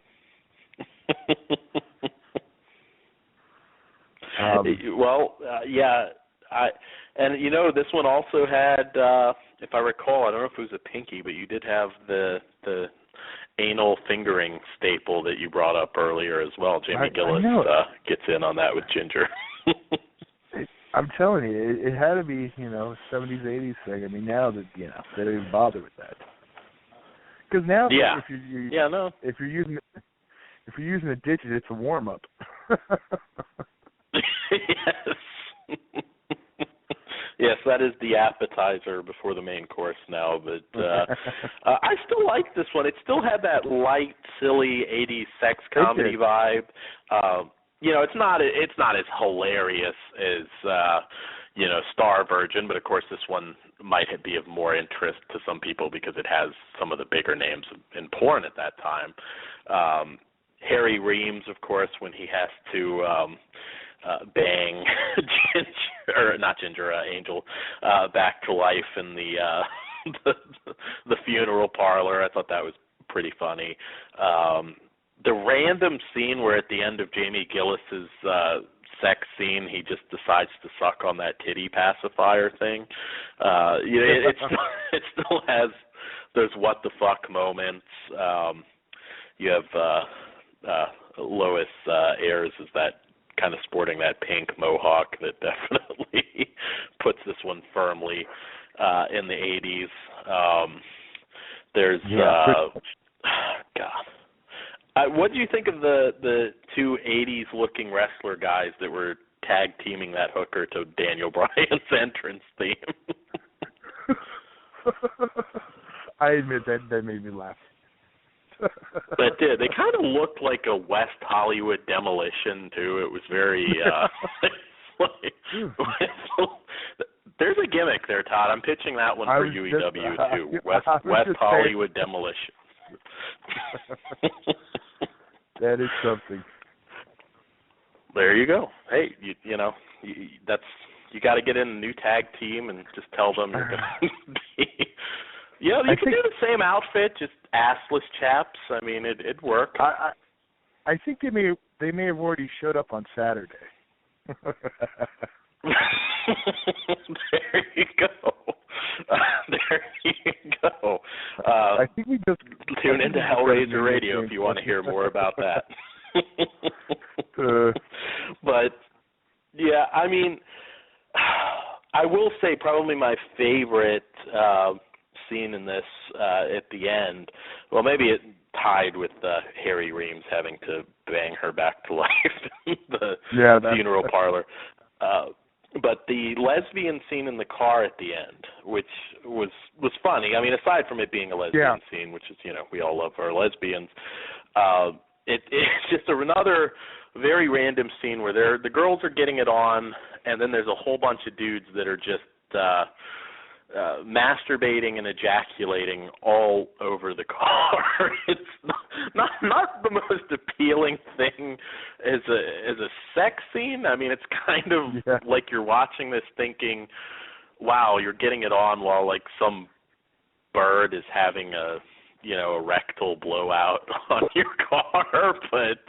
Yeah. This one also had, if I recall, I don't know if it was a pinky, but you did have the anal fingering staple that you brought up earlier as well. Jamie Gillis gets in on that with Ginger. I'm telling you, it had to be, 70s, 80s thing. I mean, now that, they don't even bother with that. Because now, if you're using a digit, it's a warm up. Yes. Yes, that is the appetizer before the main course now. But I still like this one. It still had that light, silly '80s sex comedy vibe. It's not as hilarious as Star Virgin, but of course this one might be of more interest to some people because it has some of the bigger names in porn at that time. Harry Reams, of course, when he has to bang Angel back to life in the funeral parlor. I thought that was pretty funny. The random scene where at the end of Jamie Gillis's sex scene, he just decides to suck on that titty pacifier thing. It still has those what the fuck moments. You have Lois Ayers is that kind of sporting that pink mohawk that definitely puts this one firmly in the 80s. There's God. What do you think of the two 80s looking wrestler guys that were tag teaming that hooker to Daniel Bryan's entrance theme? I admit that made me laugh. That did. They kind of looked like a West Hollywood Demolition too. It was very There's a gimmick there, Todd. I'm pitching that one for UEW too. West Hollywood Demolition. That is something. There you go. Hey, you know, you got to get in a new tag team and just tell them you're going to be. You know, you can do the same outfit, just assless chaps. I mean, it'd work. I think they may have already showed up on Saturday. There you go. There you go. I think we just tune into Hellraiser Radio if you want to hear more about that. But yeah, I mean, I will say probably my favorite scene in this at the end. Well, maybe it tied with Harry Reams having to bang her back to life in the funeral parlor. But the lesbian scene in the car at the end, which was funny. I mean, aside from it being a lesbian scene, which is, you know, we all love our lesbians, it's just another very random scene where the girls are getting it on, and then there's a whole bunch of dudes that are just masturbating and ejaculating all over the car. It's not the most appealing thing as a sex scene. I mean, it's kind of like you're watching this thinking, wow, you're getting it on while like some bird is having a rectal blowout on your car, but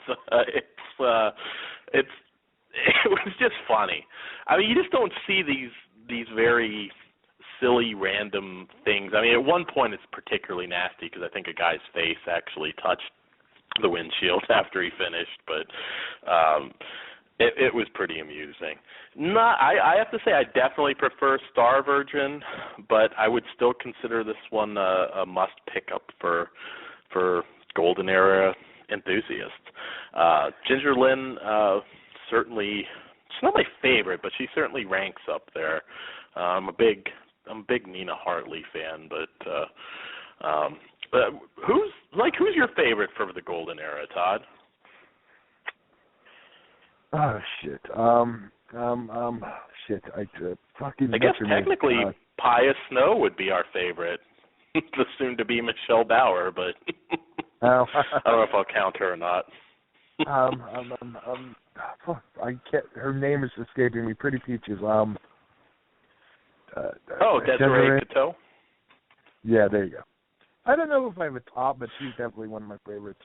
it was just funny. I mean, you just don't see these very silly, random things. I mean, at one point it's particularly nasty because I think a guy's face actually touched the windshield after he finished, but it was pretty amusing. I have to say I definitely prefer Star Virgin, but I would still consider this one a must pick up for Golden Era enthusiasts. Ginger Lynn certainly, she's not my favorite, but she certainly ranks up there. I'm a big Nina Hartley fan, but who's your favorite for the Golden Era, Todd? Oh shit. I guess technically Pius Snow would be our favorite, the soon-to-be Michelle Bauer, but I don't know if I'll count her or not. I can't. Her name is escaping me. Pretty Peaches. Desiree Coteau? Yeah, there you go. I don't know if I have a top, but she's definitely one of my favorites.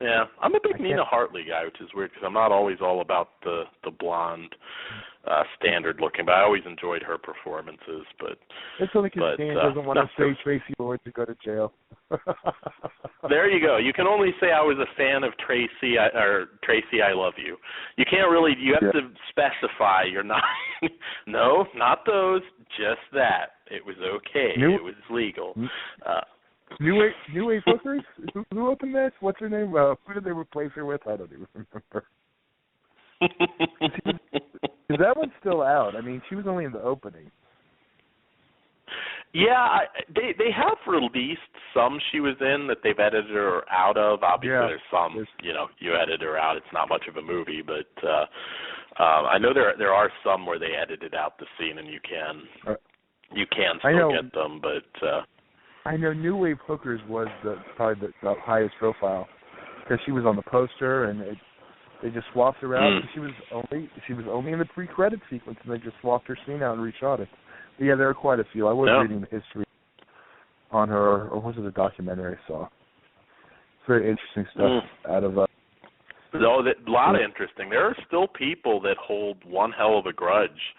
Yeah, I'm a big Nina Hartley guy, which is weird because I'm not always all about the blonde, standard looking, but I always enjoyed her performances. But it's only because Dan doesn't want to say Tracy Lord to go to jail. There you go. You can only say I was a fan of Tracy, or Tracy, I love you. You can't really. You have to specify. You're not. No, not those. Just that. It was okay. It was legal. New Wave Hookers? Who opened that? What's her name? Who did they replace her with? I don't even remember. That one's still out. I mean, she was only in the opening. Yeah, they have released some she was in that they've edited her out of. Obviously, there's some, you edit her out. It's not much of a movie, but I know there are some where they edited out the scene, and you can still get them, but. I know New Wave Hookers was probably the highest profile because she was on the poster, and they just swapped her out. She was only in the pre-credit sequence, and they just swapped her scene out and reshot it. But yeah, there are quite a few. I was reading the history on her, or was it a documentary I saw? It's very interesting stuff out of. A lot of interesting. There are still people that hold one hell of a grudge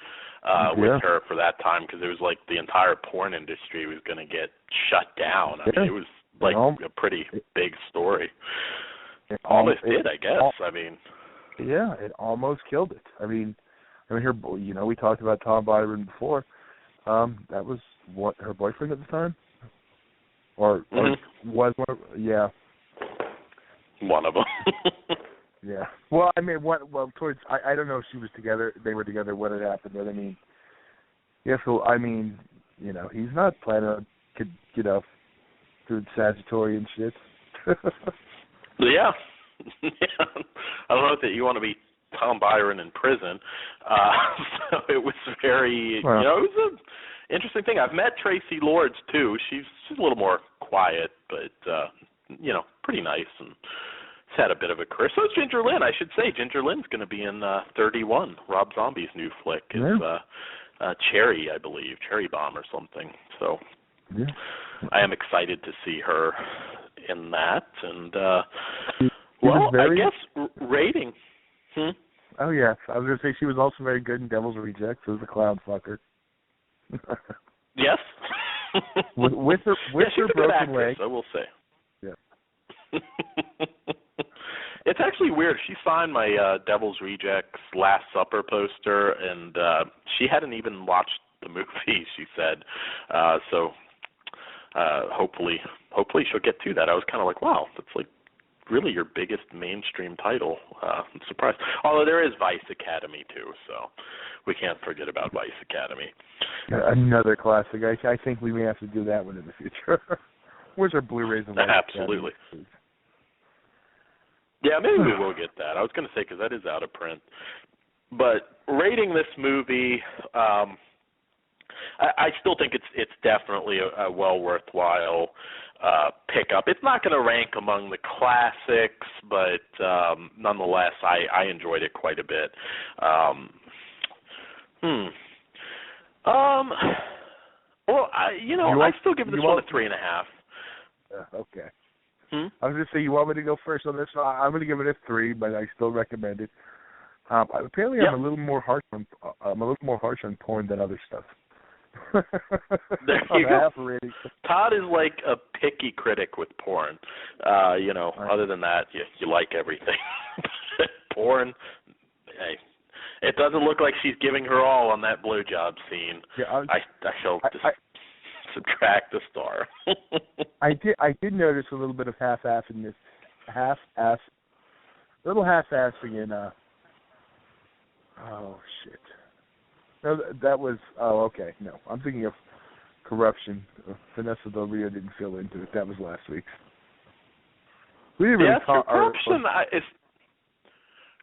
with her for that time because it was like the entire porn industry was going to get shut down. I mean, it was like a pretty big story. It almost did, I guess. Yeah, it almost killed it. I mean, her. We talked about Tom Byron before. That was what her boyfriend at the time, or was one of, one of them. Yeah. Well, I mean, towards I don't know if she was together. They were together. What had happened? But I mean, so I mean, he's not planning on, doing Sagittarian shit. Yeah. I don't know that you want to be Tom Byron in prison. So it was very, it was an interesting thing. I've met Tracy Lords too. She's a little more quiet, but pretty nice, and has had a bit of a career. So is Ginger Lynn. I should say Ginger Lynn's going to be in 31, Rob Zombie's new flick. Is Cherry, I believe, Cherry Bomb or something. So I am excited to see her in that, and I guess rating. Oh yeah, I was gonna say she was also very good in Devil's Rejects as a clown fucker. Yes. with her broken actress, leg, I will say. Yeah. It's actually weird. She signed my Devil's Rejects Last Supper poster, and she hadn't even watched the movie. She said, so hopefully she'll get to that. I was kind of like, wow, that's like really your biggest mainstream title. I'm surprised. Although there is Vice Academy too, so we can't forget about Vice Academy. Another classic. I think we may have to do that one in the future. Where's our Blu-rays and Vice Absolutely. Academy? Yeah, maybe we will get that. I was going to say, because that is out of print. But rating this movie, I still think it's definitely a well worthwhile pickup. It's not going to rank among the classics, but nonetheless, I enjoyed it quite a bit. Well, I still give this one a 3.5. Okay. I was going to say, you want me to go first on this? I'm going to give it a 3, but I still recommend it. Apparently, I'm a little more harsh on porn than other stuff. There you go. Todd is like a picky critic with porn. Other than that, you like everything. Porn, hey, it doesn't look like she's giving her all on that blowjob scene. Yeah, I shall subtract the star. I did notice a little bit of half-assing in. Oh shit. No, that was. Oh, okay. No, I'm thinking of Corruption. Vanessa Del Rio didn't fill into it. That was last week's. We didn't really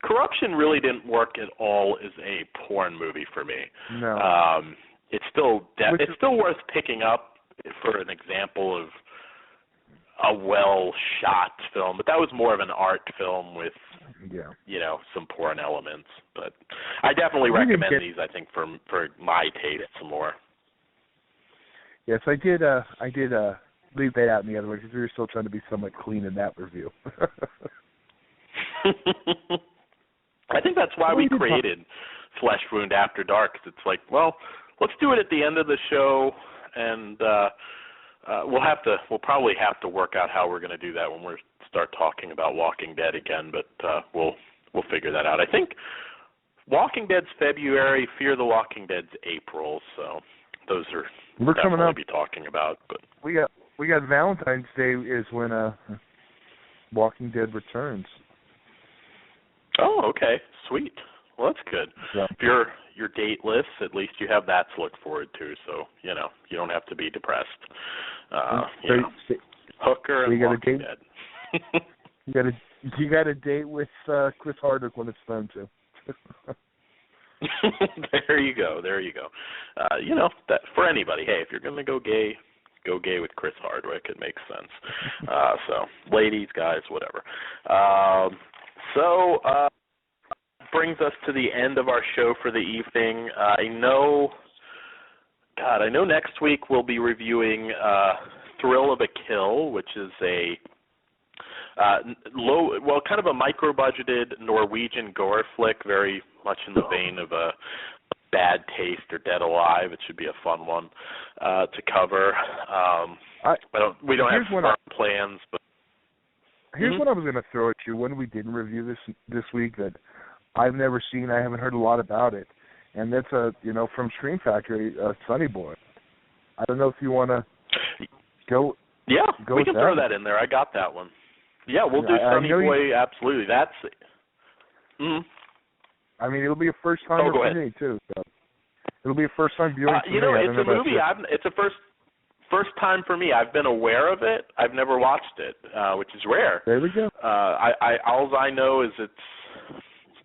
Corruption really didn't work at all as a porn movie for me. No. It's still worth picking up for an example of a well-shot film, but that was more of an art film with, some porn elements. But I definitely recommend these. I think for my taste some more. Yes, I did leave that out in the other one because we were still trying to be somewhat clean in that review. I think that's why we created Flesh Wound After Dark. Cause it's like, well, let's do it at the end of the show, and we'll probably have to work out how we're going to do that when we start talking about Walking Dead again. But we'll figure that out. I think Walking Dead's February, Fear the Walking Dead's April. So those are we're coming up. Be talking about. But we got Valentine's Day is when Walking Dead returns. Oh, okay, sweet. Well, that's good. Yeah. If you're dateless, at least you have that to look forward to. So you don't have to be depressed. Hooker and Walking Dead. you got a date with Chris Hardwick when it's time to. There you go. That for anybody. Hey, if you're gonna go gay with Chris Hardwick. It makes sense. So, ladies, guys, whatever. Brings us to the end of our show for the evening. I know next week we'll be reviewing Thrill of a Kill, which is a kind of a micro-budgeted Norwegian gore flick, very much in the vein of a Bad Taste or Dead Alive. It should be a fun one to cover. We don't have firm plans, but here's what I was going to throw at you. When we didn't review this week that I've never seen, I haven't heard a lot about it, and that's from Scream Factory, Sonny Boy. I don't know if you want to go. Yeah, go we can throw that in there. I got that one. Yeah, we'll do Sonny Boy. Absolutely. That's. I mean, it'll be a first time for me too. So it'll be a first time viewing for me. It's a movie. It's a first time for me. I've been aware of it. I've never watched it, which is rare. There we go. All I know is it's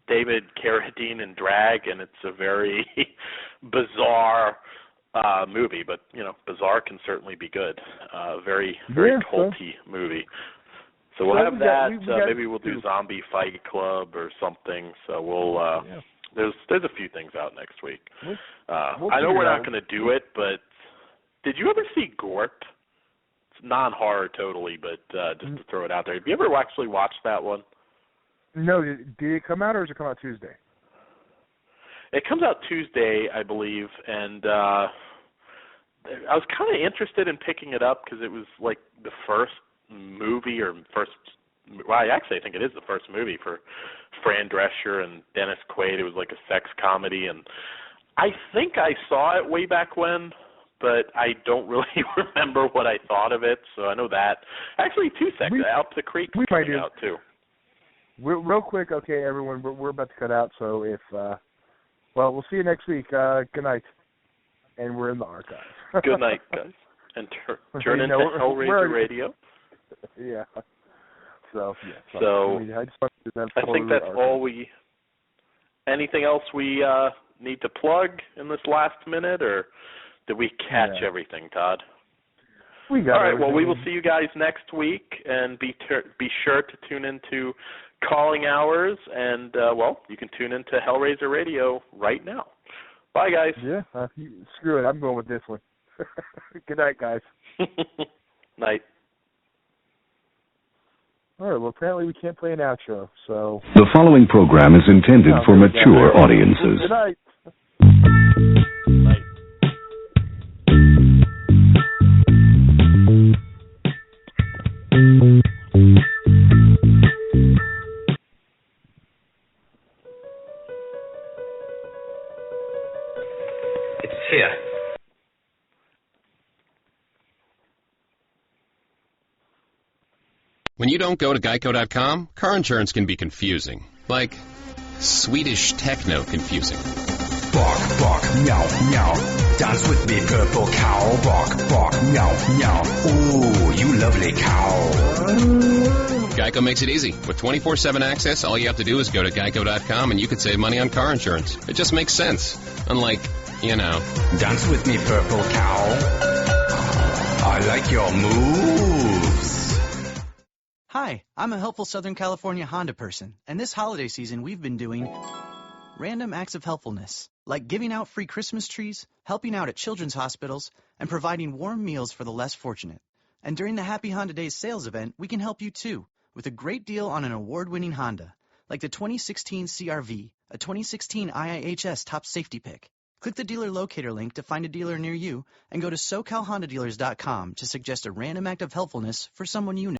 David Carradine in drag, and it's a very bizarre movie, but bizarre can certainly be good. Very culty movie. So we'll have that. Maybe we'll do Zombie Fight Club or something. So we'll. There's a few things out next week. I know we're not going to do it, but did you ever see Gorp? It's non-horror totally, but just to throw it out there. Have you ever actually watched that one? No. Did it come out, or does it come out Tuesday? It comes out Tuesday, I believe, and I was kind of interested in picking it up because it was like the first movie I think it is the first movie for Fran Drescher and Dennis Quaid. It was like a sex comedy, and I think I saw it way back when, but I don't really remember what I thought of it, so I know that. Actually, two seconds. Up the Creek is coming out, too. Real quick, okay, everyone, we're about to cut out, so if, we'll see you next week. Good night. And we're in the archives. Good night, guys. And turn into Hellraiser Radio. Yeah. So I think that's all we. Anything else we need to plug in this last minute, or did we catch everything, Todd? We got all right. everything. Well, we will see you guys next week, and be sure to tune into Calling Hours, and you can tune into Hellraiser Radio right now. Bye, guys. Yeah. Screw it. I'm going with this one. Good night, guys. Night. All right, well, apparently we can't play an outro, so... The following program is intended for mature audiences. Good night. Night. It's here. When you don't go to Geico.com, car insurance can be confusing. Like Swedish techno confusing. Bark, bark, meow, meow. Dance with me, purple cow. Bark, bark, meow, meow. Ooh, you lovely cow. Geico makes it easy. With 24/7 access, all you have to do is go to Geico.com and you could save money on car insurance. It just makes sense. Unlike, Dance with me, purple cow. I like your moves. Hi, I'm a helpful Southern California Honda person, and this holiday season we've been doing random acts of helpfulness, like giving out free Christmas trees, helping out at children's hospitals, and providing warm meals for the less fortunate. And during the Happy Honda Days sales event, we can help you too, with a great deal on an award-winning Honda, like the 2016 CR-V, a 2016 IIHS top safety pick. Click the dealer locator link to find a dealer near you, and go to SoCalHondaDealers.com to suggest a random act of helpfulness for someone you know.